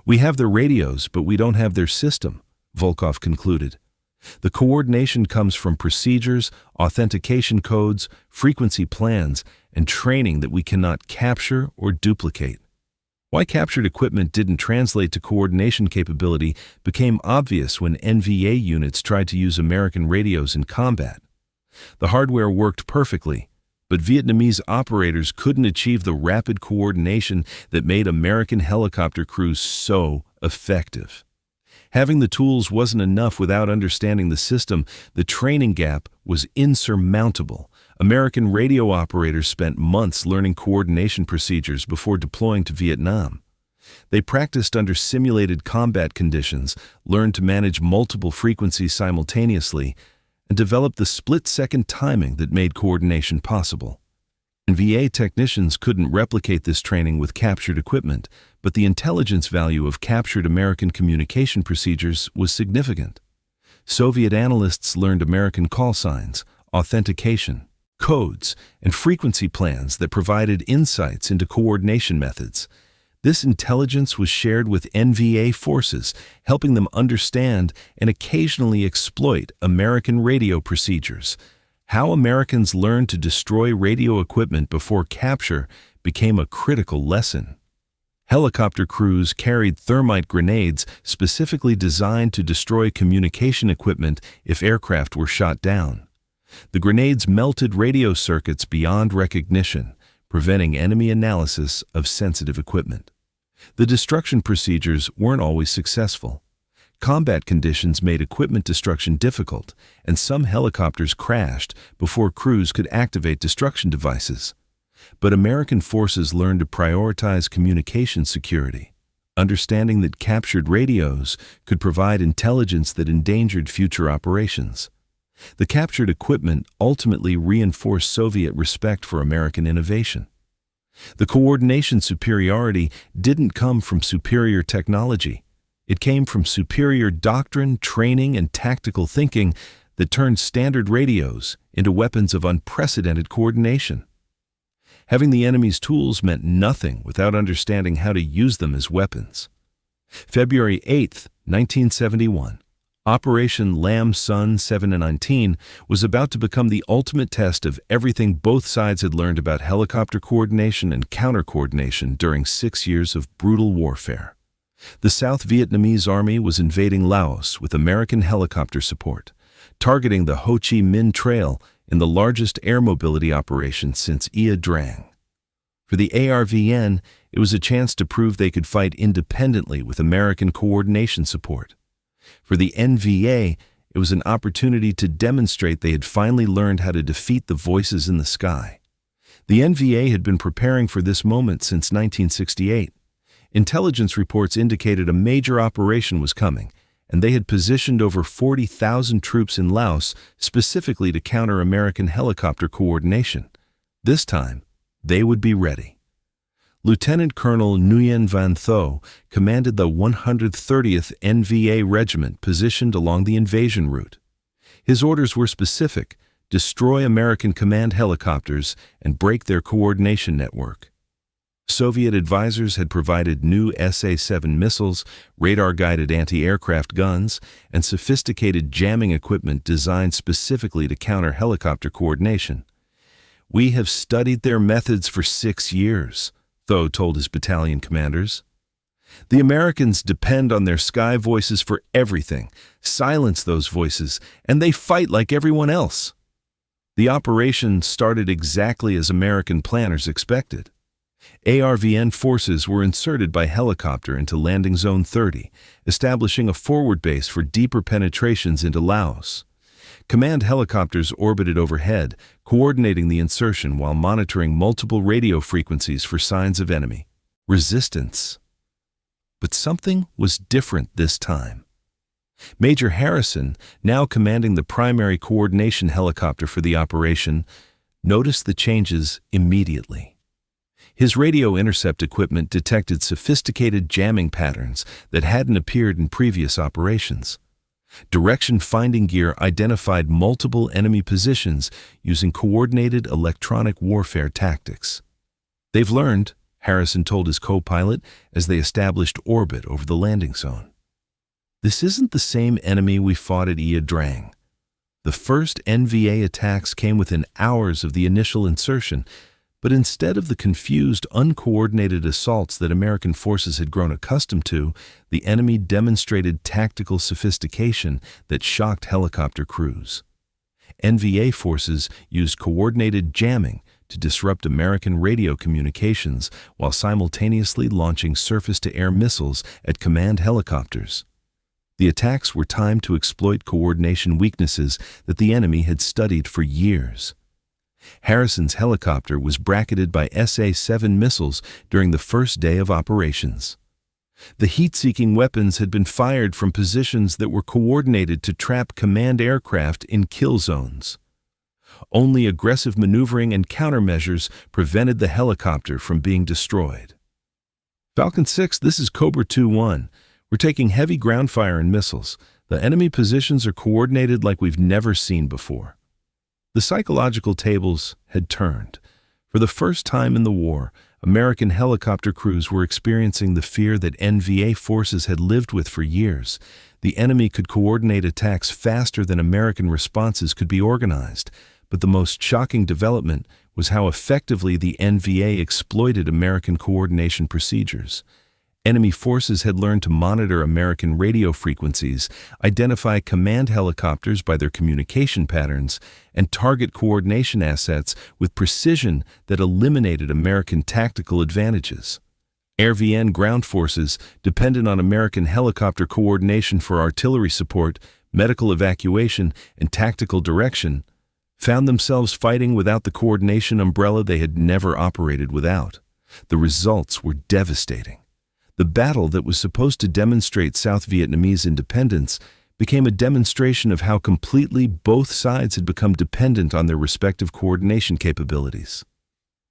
A: "We have their radios, but we don't have their system," Volkov concluded. "The coordination comes from procedures, authentication codes, frequency plans, and training that we cannot capture or duplicate." Why captured equipment didn't translate to coordination capability became obvious when NVA units tried to use American radios in combat. The hardware worked perfectly, but Vietnamese operators couldn't achieve the rapid coordination that made American helicopter crews so effective. Having the tools wasn't enough without understanding the system. The training gap was insurmountable. American radio operators spent months learning coordination procedures before deploying to Vietnam. They practiced under simulated combat conditions, learned to manage multiple frequencies simultaneously, and developed the split-second timing that made coordination possible. NVA technicians couldn't replicate this training with captured equipment, but the intelligence value of captured American communication procedures was significant. Soviet analysts learned American call signs, authentication, codes, and frequency plans that provided insights into coordination methods. This intelligence was shared with NVA forces, helping them understand and occasionally exploit American radio procedures. How Americans learned to destroy radio equipment before capture became a critical lesson. Helicopter crews carried thermite grenades specifically designed to destroy communication equipment if aircraft were shot down. The grenades melted radio circuits beyond recognition, preventing enemy analysis of sensitive equipment. The destruction procedures weren't always successful. Combat conditions made equipment destruction difficult, and some helicopters crashed before crews could activate destruction devices. But American forces learned to prioritize communication security, understanding that captured radios could provide intelligence that endangered future operations. The captured equipment ultimately reinforced Soviet respect for American innovation. The coordination superiority didn't come from superior technology. It came from superior doctrine, training, and tactical thinking that turned standard radios into weapons of unprecedented coordination. Having the enemy's tools meant nothing without understanding how to use them as weapons. February 8, 1971. Operation Lam Sun 7-19 was about to become the ultimate test of everything both sides had learned about helicopter coordination and counter-coordination during 6 years of brutal warfare. The South Vietnamese Army was invading Laos with American helicopter support, targeting the Ho Chi Minh Trail in the largest air mobility operation since Ia Drang. For the ARVN, it was a chance to prove they could fight independently with American coordination support. For the NVA, it was an opportunity to demonstrate they had finally learned how to defeat the voices in the sky. The NVA had been preparing for this moment since 1968. Intelligence reports indicated a major operation was coming, and they had positioned over 40,000 troops in Laos specifically to counter American helicopter coordination. This time, they would be ready. Lieutenant Colonel Nguyen Van Tho commanded the 130th NVA Regiment positioned along the invasion route. His orders were specific: destroy American command helicopters and break their coordination network. Soviet advisors had provided new SA-7 missiles, radar-guided anti-aircraft guns, and sophisticated jamming equipment designed specifically to counter helicopter coordination. "We have studied their methods for 6 years, Tho told his battalion commanders. "The Americans depend on their sky voices for everything. Silence those voices, and they fight like everyone else." The operation started exactly as American planners expected. ARVN forces were inserted by helicopter into Landing Zone 30, establishing a forward base for deeper penetrations into Laos. Command helicopters orbited overhead, coordinating the insertion while monitoring multiple radio frequencies for signs of enemy resistance. But something was different this time. Major Harrison, now commanding the primary coordination helicopter for the operation, noticed the changes immediately. His radio intercept equipment detected sophisticated jamming patterns that hadn't appeared in previous operations. Direction-finding gear identified multiple enemy positions using coordinated electronic warfare tactics. "They've learned," Harrison told his co-pilot as they established orbit over the landing zone. "This isn't the same enemy we fought at Ia Drang." The first NVA attacks came within hours of the initial insertion, but instead of the confused, uncoordinated assaults that American forces had grown accustomed to, the enemy demonstrated tactical sophistication that shocked helicopter crews. NVA forces used coordinated jamming to disrupt American radio communications while simultaneously launching surface-to-air missiles at command helicopters. The attacks were timed to exploit coordination weaknesses that the enemy had studied for years. Harrison's helicopter was bracketed by SA-7 missiles during the first day of operations. The heat-seeking weapons had been fired from positions that were coordinated to trap command aircraft in kill zones. Only aggressive maneuvering and countermeasures prevented the helicopter from being destroyed. "Falcon 6, this is Cobra 2-1. We're taking heavy ground fire and missiles. The enemy positions are coordinated like we've never seen before." The psychological tables had turned. For the first time in the war, American helicopter crews were experiencing the fear that NVA forces had lived with for years. The enemy could coordinate attacks faster than American responses could be organized. But the most shocking development was how effectively the NVA exploited American coordination procedures. Enemy forces had learned to monitor American radio frequencies, identify command helicopters by their communication patterns, and target coordination assets with precision that eliminated American tactical advantages. ARVN ground forces, dependent on American helicopter coordination for artillery support, medical evacuation, and tactical direction, found themselves fighting without the coordination umbrella they had never operated without. The results were devastating. The battle that was supposed to demonstrate South Vietnamese independence became a demonstration of how completely both sides had become dependent on their respective coordination capabilities.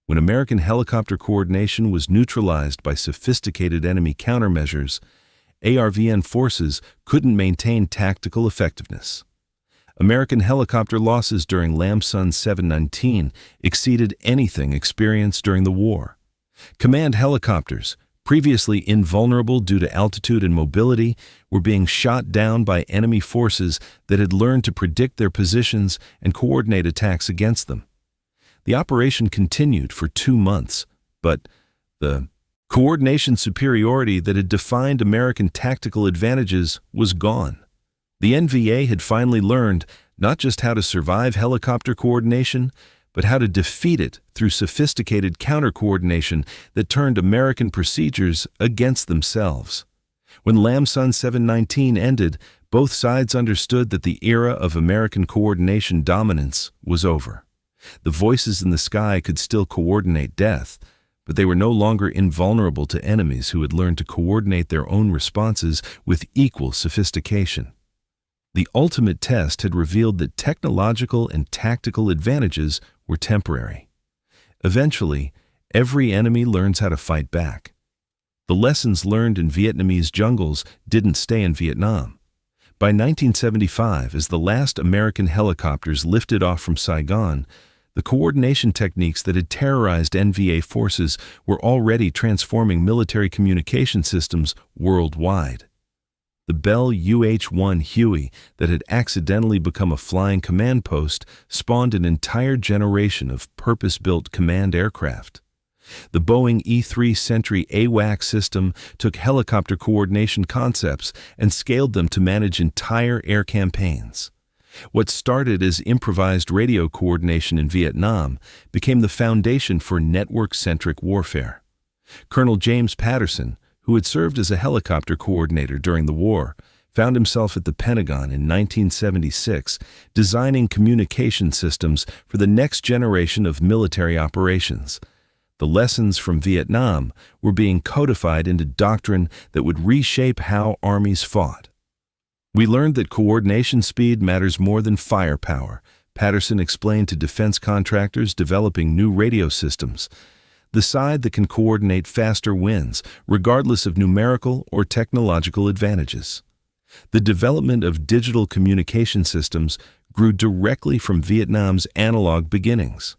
A: When American helicopter coordination was neutralized by sophisticated enemy countermeasures, ARVN forces couldn't maintain tactical effectiveness. American helicopter losses during Lam Son 719 exceeded anything experienced during the war. Command helicopters, previously invulnerable due to altitude and mobility, were being shot down by enemy forces that had learned to predict their positions and coordinate attacks against them. The operation continued for 2 months, but the coordination superiority that had defined American tactical advantages was gone. The NVA had finally learned not just how to survive helicopter coordination, but how to defeat it through sophisticated counter-coordination that turned American procedures against themselves. When Lam Son 719 ended, both sides understood that the era of American coordination dominance was over. The voices in the sky could still coordinate death, but they were no longer invulnerable to enemies who had learned to coordinate their own responses with equal sophistication. The ultimate test had revealed that technological and tactical advantages were temporary. Eventually, Every enemy learns how to fight back. The lessons learned in Vietnamese jungles didn't stay in Vietnam. By 1975, as the last American helicopters lifted off from Saigon, the coordination techniques that had terrorized NVA forces were already transforming military communication systems worldwide. The Bell UH-1 Huey that had accidentally become a flying command post spawned an entire generation of purpose-built command aircraft. The Boeing E-3 Sentry AWACS system took helicopter coordination concepts and scaled them to manage entire air campaigns. What started as improvised radio coordination in Vietnam became the foundation for network-centric warfare. Colonel James Patterson, who had served as a helicopter coordinator during the war, found himself at the Pentagon in 1976 designing communication systems for the next generation of military operations. The lessons from Vietnam were being codified into doctrine that would reshape how armies fought. We learned that coordination speed matters more than firepower, Patterson explained to defense contractors developing new radio systems. The side that can coordinate faster wins, regardless of numerical or technological advantages. The development of digital communication systems grew directly from Vietnam's analog beginnings.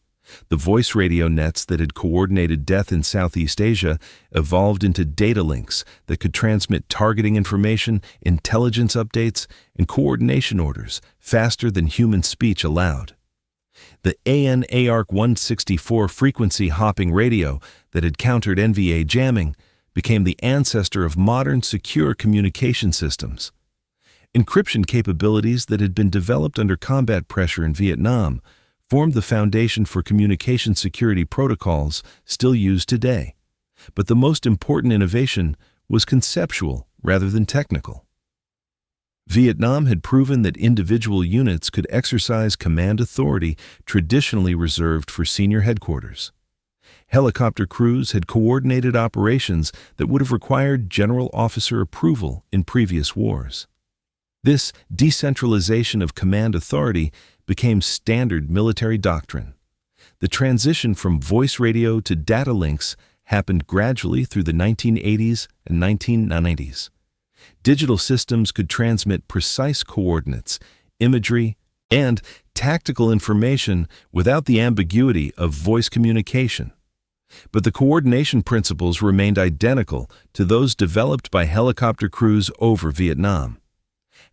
A: The voice radio nets that had coordinated death in Southeast Asia evolved into data links that could transmit targeting information, intelligence updates, and coordination orders faster than human speech allowed. The AN/ARC-164 frequency hopping radio that had countered NVA jamming became the ancestor of modern secure communication systems. Encryption capabilities that had been developed under combat pressure in Vietnam formed the foundation for communication security protocols still used today. But the most important innovation was conceptual rather than technical. Vietnam had proven that individual units could exercise command authority traditionally reserved for senior headquarters. Helicopter crews had coordinated operations that would have required general officer approval in previous wars. This decentralization of command authority became standard military doctrine. The transition from voice radio to data links happened gradually through the 1980s and 1990s. Digital systems could transmit precise coordinates, imagery, and tactical information without the ambiguity of voice communication. But the coordination principles remained identical to those developed by helicopter crews over Vietnam.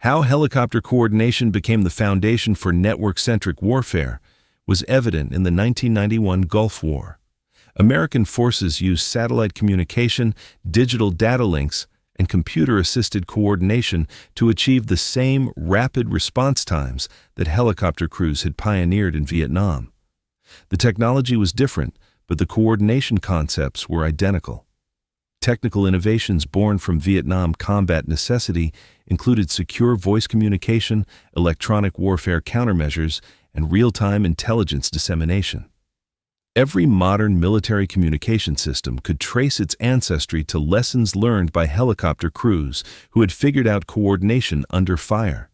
A: How helicopter coordination became the foundation for network-centric warfare was evident in the 1991 Gulf War. American forces used satellite communication, digital data links, and computer-assisted coordination to achieve the same rapid response times that helicopter crews had pioneered in Vietnam. The technology was different, but the coordination concepts were identical. Technical innovations born from Vietnam combat necessity included secure voice communication, electronic warfare countermeasures, and real-time intelligence dissemination. Every modern military communication system could trace its ancestry to lessons learned by helicopter crews who had figured out coordination under fire.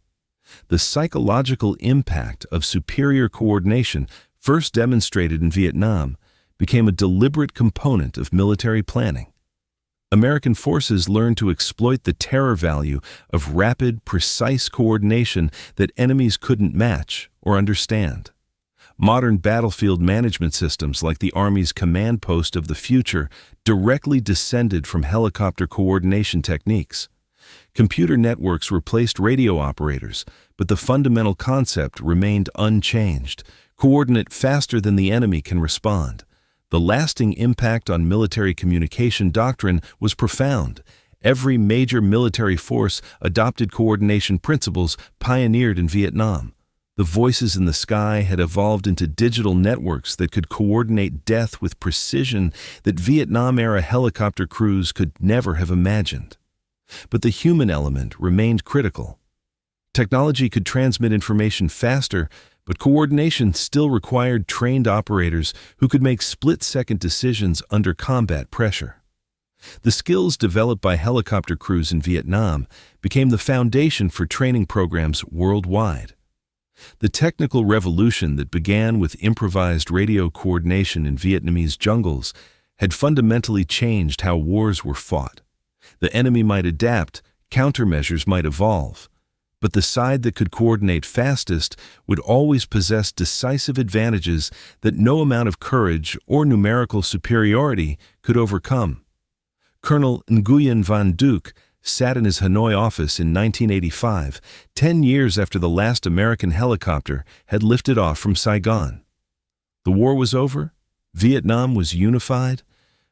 A: The psychological impact of superior coordination, first demonstrated in Vietnam, became a deliberate component of military planning. American forces learned to exploit the terror value of rapid, precise coordination that enemies couldn't match or understand. Modern battlefield management systems like the Army's command post of the future directly descended from helicopter coordination techniques. Computer networks replaced radio operators, but the fundamental concept remained unchanged: coordinate faster than the enemy can respond. The lasting impact on military communication doctrine was profound. Every major military force adopted coordination principles pioneered in Vietnam. The voices in the sky had evolved into digital networks that could coordinate death with precision that Vietnam-era helicopter crews could never have imagined. But the human element remained critical. Technology could transmit information faster, but coordination still required trained operators who could make split-second decisions under combat pressure. The skills developed by helicopter crews in Vietnam became the foundation for training programs worldwide. The technical revolution that began with improvised radio coordination in Vietnamese jungles had fundamentally changed how wars were fought. The enemy might adapt, countermeasures might evolve, but the side that could coordinate fastest would always possess decisive advantages that no amount of courage or numerical superiority could overcome. Colonel Nguyen Van Duc sat in his Hanoi office in 1985, 10 years after the last American helicopter had lifted off from Saigon. The war was over, Vietnam was unified,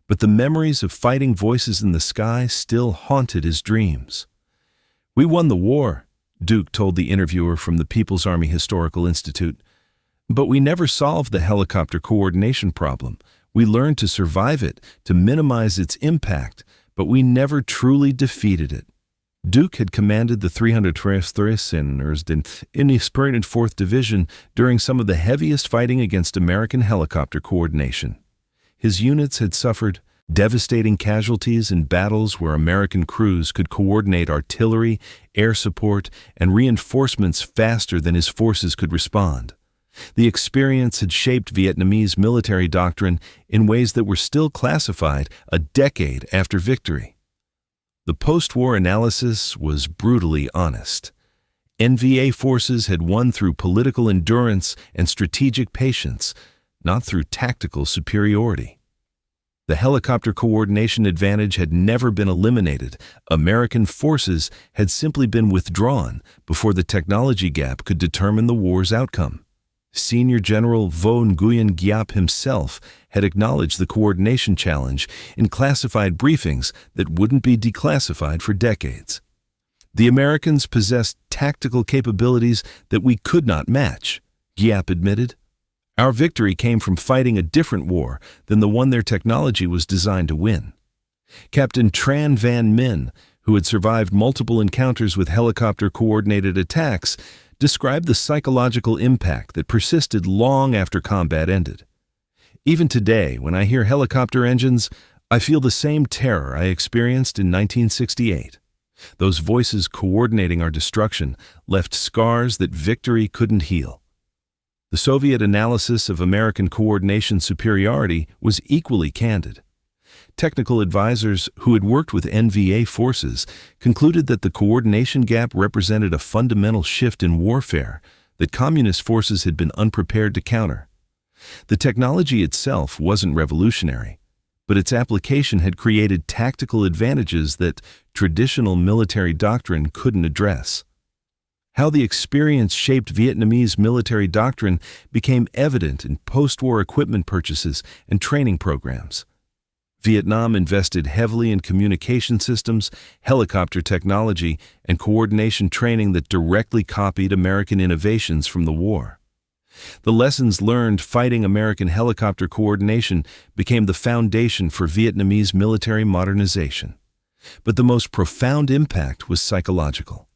A: but the memories of fighting voices in the sky still haunted his dreams. "We won the war," Duke told the interviewer from the People's Army Historical Institute, "but we never solved the helicopter coordination problem. We learned to survive it, to minimize its impact, but we never truly defeated it." Duke had commanded the 333 in the 4th Division during some of the heaviest fighting against American helicopter coordination. His units had suffered devastating casualties in battles where American crews could coordinate artillery, air support, and reinforcements faster than his forces could respond. The experience had shaped Vietnamese military doctrine in ways that were still classified a decade after victory. The post-war analysis was brutally honest. NVA forces had won through political endurance and strategic patience, not through tactical superiority. The helicopter coordination advantage had never been eliminated. American forces had simply been withdrawn before the technology gap could determine the war's outcome. Senior General Vo Nguyen Giap himself had acknowledged the coordination challenge in classified briefings that wouldn't be declassified for decades. "The Americans possessed tactical capabilities that we could not match," Giap admitted. "Our victory came from fighting a different war than the one their technology was designed to win." Captain Tran Van Min, who had survived multiple encounters with helicopter-coordinated attacks, described the psychological impact that persisted long after combat ended. "Even today, when I hear helicopter engines, I feel the same terror I experienced in 1968. Those voices coordinating our destruction left scars that victory couldn't heal." The Soviet analysis of American coordination superiority was equally candid. Technical advisors who had worked with NVA forces concluded that the coordination gap represented a fundamental shift in warfare that communist forces had been unprepared to counter. The technology itself wasn't revolutionary, but its application had created tactical advantages that traditional military doctrine couldn't address. How the experience shaped Vietnamese military doctrine became evident in post-war equipment purchases and training programs. Vietnam invested heavily in communication systems, helicopter technology, and coordination training that directly copied American innovations from the war. The lessons learned fighting American helicopter coordination became the foundation for Vietnamese military modernization. But the most profound impact was psychological.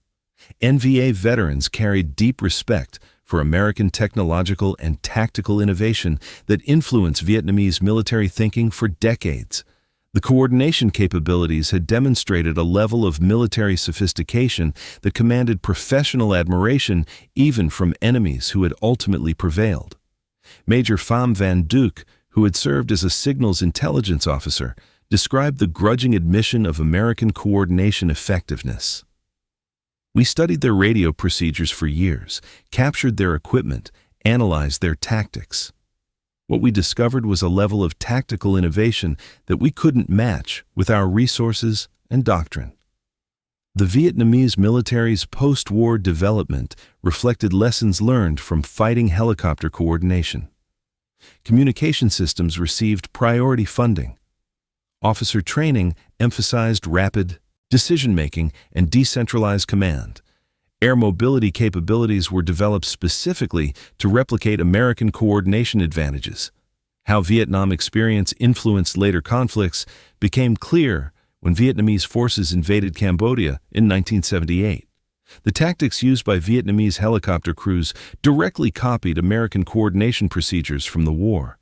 A: NVA veterans carried deep respect for American technological and tactical innovation that influenced Vietnamese military thinking for decades. The coordination capabilities had demonstrated a level of military sophistication that commanded professional admiration even from enemies who had ultimately prevailed. Major Pham Van Duc, who had served as a signals intelligence officer, described the grudging admission of American coordination effectiveness. "We studied their radio procedures for years, captured their equipment, analyzed their tactics. What we discovered was a level of tactical innovation that we couldn't match with our resources and doctrine." The Vietnamese military's post-war development reflected lessons learned from fighting helicopter coordination. Communication systems received priority funding. Officer training emphasized rapid decision-making and decentralized command. Air mobility capabilities were developed specifically to replicate American coordination advantages. How Vietnam experience influenced later conflicts became clear when Vietnamese forces invaded Cambodia in 1978. The tactics used by Vietnamese helicopter crews directly copied American coordination procedures from the war.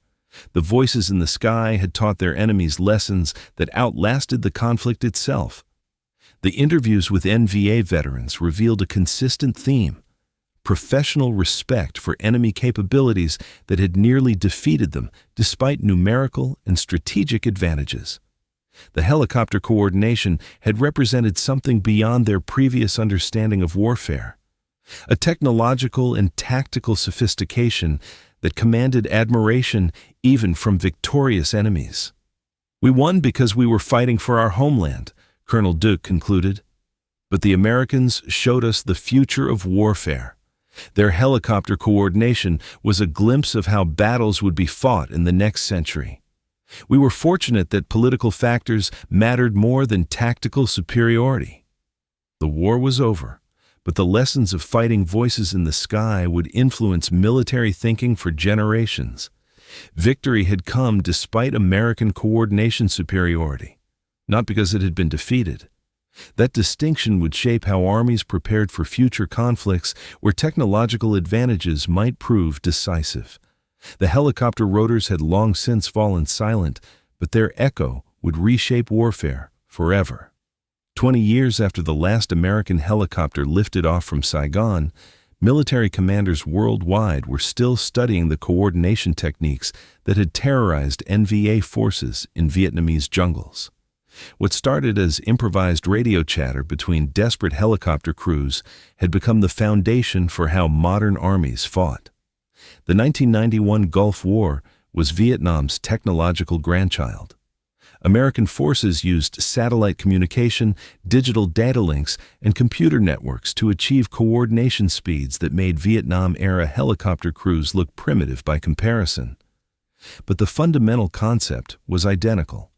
A: The voices in the sky had taught their enemies lessons that outlasted the conflict itself. The interviews with NVA veterans revealed a consistent theme. professional respect for enemy capabilities that had nearly defeated them despite numerical and strategic advantages. The helicopter coordination had represented something beyond their previous understanding of warfare, a technological and tactical sophistication that commanded admiration even from victorious enemies. "We won because we were fighting for our homeland," Colonel Duke concluded. But the Americans showed us the future of warfare. Their helicopter coordination was a glimpse of how battles would be fought in the next century. We were fortunate that political factors mattered more than tactical superiority. The war was over, but the lessons of fighting voices in the sky would influence military thinking for generations. Victory had come despite American coordination superiority, not because it had been defeated. That distinction would shape how armies prepared for future conflicts where technological advantages might prove decisive. The helicopter rotors had long since fallen silent, but their echo would reshape warfare forever. 20 years after the last American helicopter lifted off from Saigon, military commanders worldwide were still studying the coordination techniques that had terrorized NVA forces in Vietnamese jungles. What started as improvised radio chatter between desperate helicopter crews had become the foundation for how modern armies fought. The 1991 Gulf War was Vietnam's technological grandchild. American forces used satellite communication, digital data links, and computer networks to achieve coordination speeds that made Vietnam-era helicopter crews look primitive by comparison. But the fundamental concept was identical.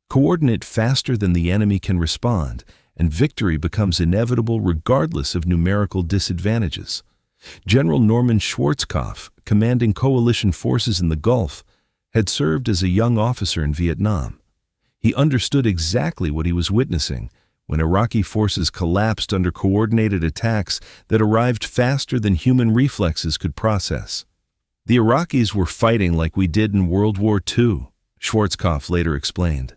A: Coordinate faster than the enemy can respond, and victory becomes inevitable regardless of numerical disadvantages. General Norman Schwarzkopf, commanding coalition forces in the Gulf, had served as a young officer in Vietnam. He understood exactly what he was witnessing when Iraqi forces collapsed under coordinated attacks that arrived faster than human reflexes could process. "The Iraqis were fighting like we did in World War II," Schwarzkopf later explained.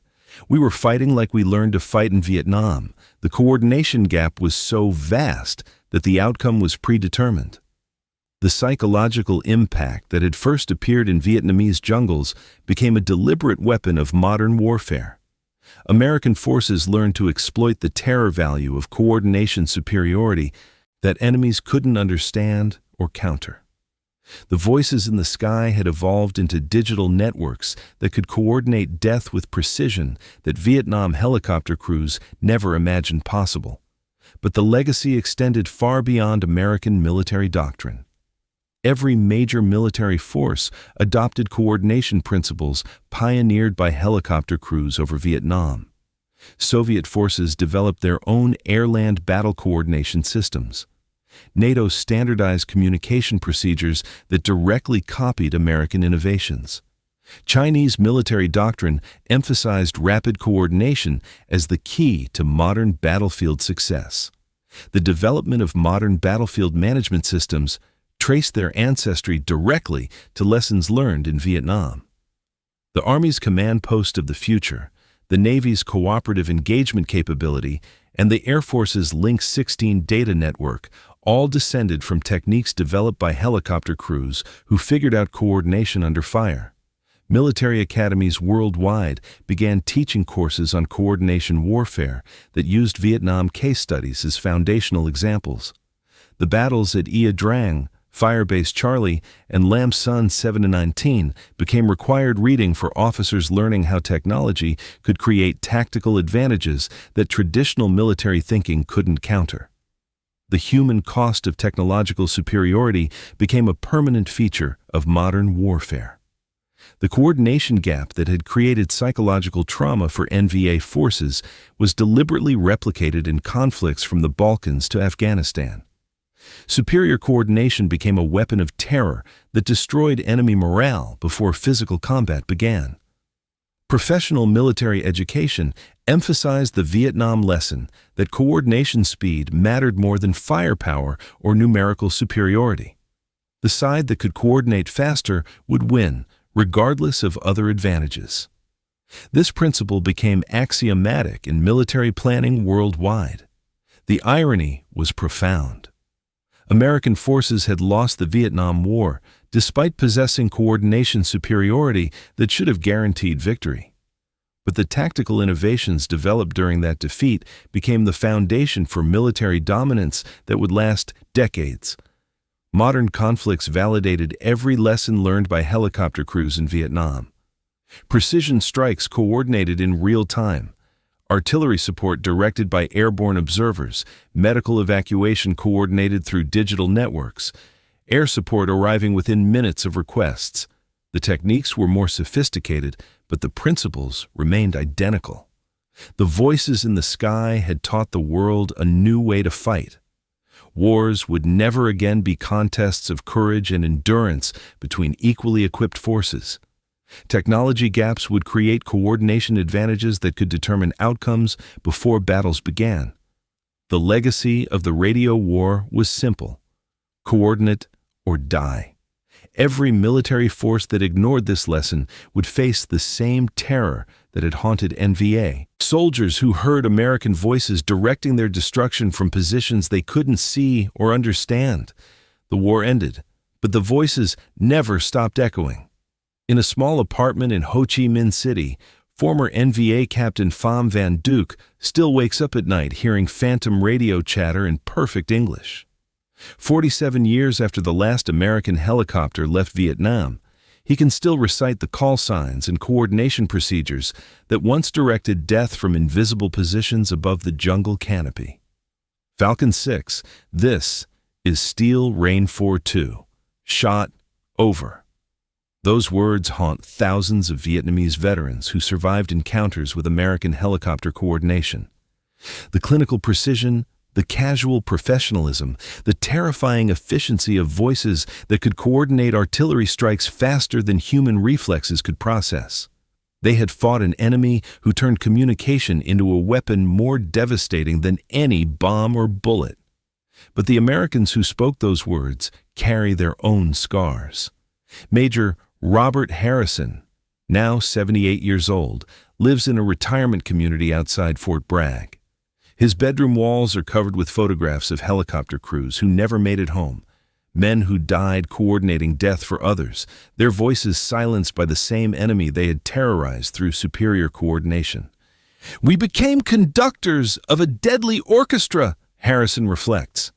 A: "We were fighting like we learned to fight in Vietnam. The coordination gap was so vast that the outcome was predetermined." The psychological impact that had first appeared in Vietnamese jungles became a deliberate weapon of modern warfare. American forces learned to exploit the terror value of coordination superiority that enemies couldn't understand or counter. The voices in the sky had evolved into digital networks that could coordinate death with precision that Vietnam helicopter crews never imagined possible. But the legacy extended far beyond American military doctrine. Every major military force adopted coordination principles pioneered by helicopter crews over Vietnam. Soviet forces developed their own air-land battle coordination systems. NATO standardized communication procedures that directly copied American innovations. Chinese military doctrine emphasized rapid coordination as the key to modern battlefield success. The development of modern battlefield management systems traced their ancestry directly to lessons learned in Vietnam. The Army's command post of the future, the Navy's cooperative engagement capability, and the Air Force's Link 16 data network all descended from techniques developed by helicopter crews who figured out coordination under fire. Military academies worldwide began teaching courses on coordination warfare that used Vietnam case studies as foundational examples. The battles at Ia Drang, Firebase Charlie, and Lam Son 7-19 became required reading for officers learning how technology could create tactical advantages that traditional military thinking couldn't counter. The human cost of technological superiority became a permanent feature of modern warfare. The coordination gap that had created psychological trauma for NVA forces was deliberately replicated in conflicts from the Balkans to Afghanistan. Superior coordination became a weapon of terror that destroyed enemy morale before physical combat began. Professional military education emphasized the Vietnam lesson that coordination speed mattered more than firepower or numerical superiority. The side that could coordinate faster would win, regardless of other advantages. This principle became axiomatic in military planning worldwide. The irony was profound. American forces had lost the Vietnam War, despite possessing coordination superiority that should have guaranteed victory. But the tactical innovations developed during that defeat became the foundation for military dominance that would last decades. Modern conflicts validated every lesson learned by helicopter crews in Vietnam. Precision strikes coordinated in real time, artillery support directed by airborne observers, medical evacuation coordinated through digital networks, air support arriving within minutes of requests. The techniques were more sophisticated, but the principles remained identical. The voices in the sky had taught the world a new way to fight. Wars would never again be contests of courage and endurance between equally equipped forces. Technology gaps would create coordination advantages that could determine outcomes before battles began. The legacy of the radio war was simple: coordinate or die. Every military force that ignored this lesson would face the same terror that had haunted NVA. Soldiers who heard American voices directing their destruction from positions they couldn't see or understand. The war ended, but the voices never stopped echoing. In a small apartment in Ho Chi Minh City, former NVA Captain Pham Van Duke still wakes up at night hearing phantom radio chatter in perfect English. 47 years after the last American helicopter left Vietnam, he can still recite the call signs and coordination procedures that once directed death from invisible positions above the jungle canopy. Falcon 6, this is Steel Rain 4-2. Shot over. Those words haunt thousands of Vietnamese veterans who survived encounters with American helicopter coordination. The clinical precision, the casual professionalism, the terrifying efficiency of voices that could coordinate artillery strikes faster than human reflexes could process. They had fought an enemy who turned communication into a weapon more devastating than any bomb or bullet. But the Americans who spoke those words carry their own scars. Major Robert Harrison, now 78 years old, lives in a retirement community outside Fort Bragg. His bedroom walls are covered with photographs of helicopter crews who never made it home, men who died coordinating death for others, their voices silenced by the same enemy they had terrorized through superior coordination. "We became conductors of a deadly orchestra," Harrison reflects.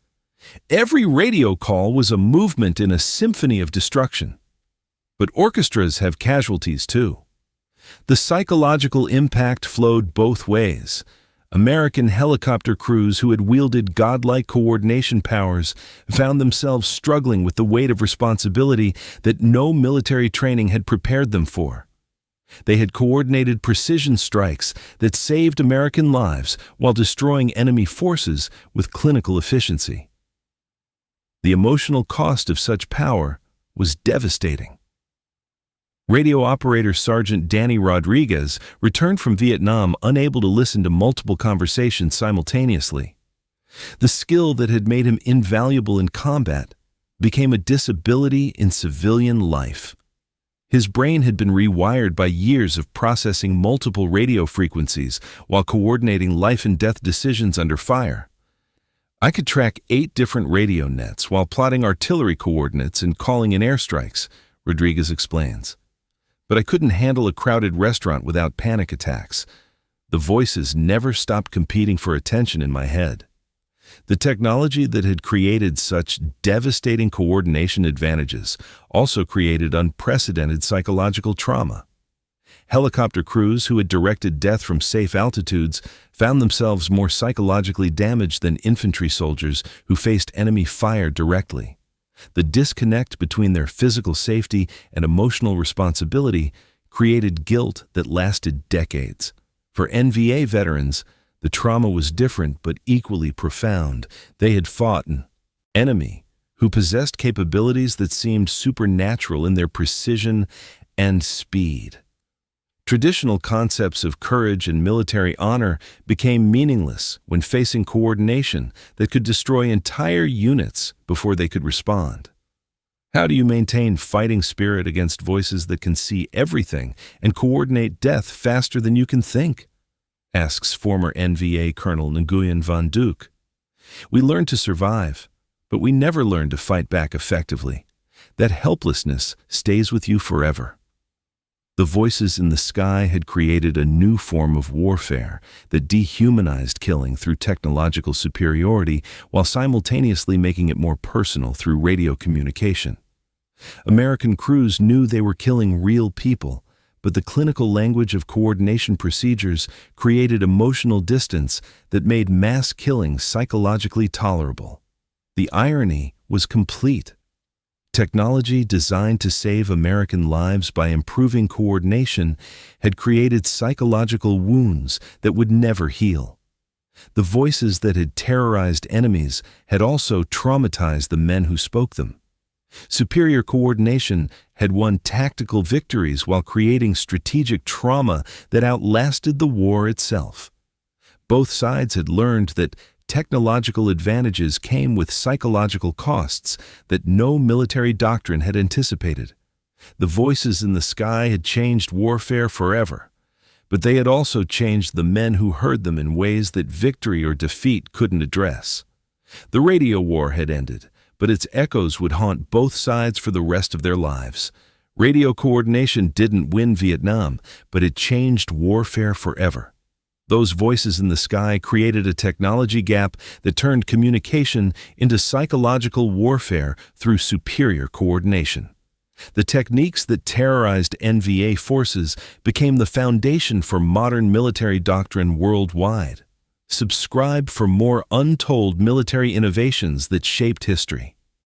A: "Every radio call was a movement in a symphony of destruction." But orchestras have casualties too. The psychological impact flowed both ways. American helicopter crews who had wielded godlike coordination powers found themselves struggling with the weight of responsibility that no military training had prepared them for. They had coordinated precision strikes that saved American lives while destroying enemy forces with clinical efficiency. The emotional cost of such power was devastating. Radio operator Sergeant Danny Rodriguez returned from Vietnam unable to listen to multiple conversations simultaneously. The skill that had made him invaluable in combat became a disability in civilian life. His brain had been rewired by years of processing multiple radio frequencies while coordinating life and death decisions under fire. "I could track 8 different radio nets while plotting artillery coordinates and calling in airstrikes," Rodriguez explains. "But I couldn't handle a crowded restaurant without panic attacks. The voices never stopped competing for attention in my head." The technology that had created such devastating coordination advantages also created unprecedented psychological trauma. Helicopter crews who had directed death from safe altitudes found themselves more psychologically damaged than infantry soldiers who faced enemy fire directly. The disconnect between their physical safety and emotional responsibility created guilt that lasted decades. For NVA veterans, the trauma was different but equally profound. They had fought an enemy who possessed capabilities that seemed supernatural in their precision and speed. Traditional concepts of courage and military honor became meaningless when facing coordination that could destroy entire units before they could respond. How do you maintain fighting spirit against voices that can see everything and coordinate death faster than you can think? Asks former NVA Colonel Nguyen Van Duke. "We learned to survive, but we never learn to fight back effectively. That helplessness stays with you forever. The voices in the sky had created a new form of warfare that dehumanized killing through technological superiority while simultaneously making it more personal through radio communication. American crews knew they were killing real people, but the clinical language of coordination procedures created emotional distance that made mass killing psychologically tolerable. The irony was complete. Technology designed to save American lives by improving coordination had created psychological wounds that would never heal. The voices that had terrorized enemies had also traumatized the men who spoke them. Superior coordination had won tactical victories while creating strategic trauma that outlasted the war itself. Both sides had learned that technological advantages came with psychological costs that no military doctrine had anticipated. The voices in the sky had changed warfare forever, but they had also changed the men who heard them in ways that victory or defeat couldn't address. The radio war had ended, but its echoes would haunt both sides for the rest of their lives. Radio coordination didn't win Vietnam, but it changed warfare forever. Those voices in the sky created a technology gap that turned communication into psychological warfare through superior coordination. The techniques that terrorized NVA forces became the foundation for modern military doctrine worldwide. Subscribe for more untold military innovations that shaped history.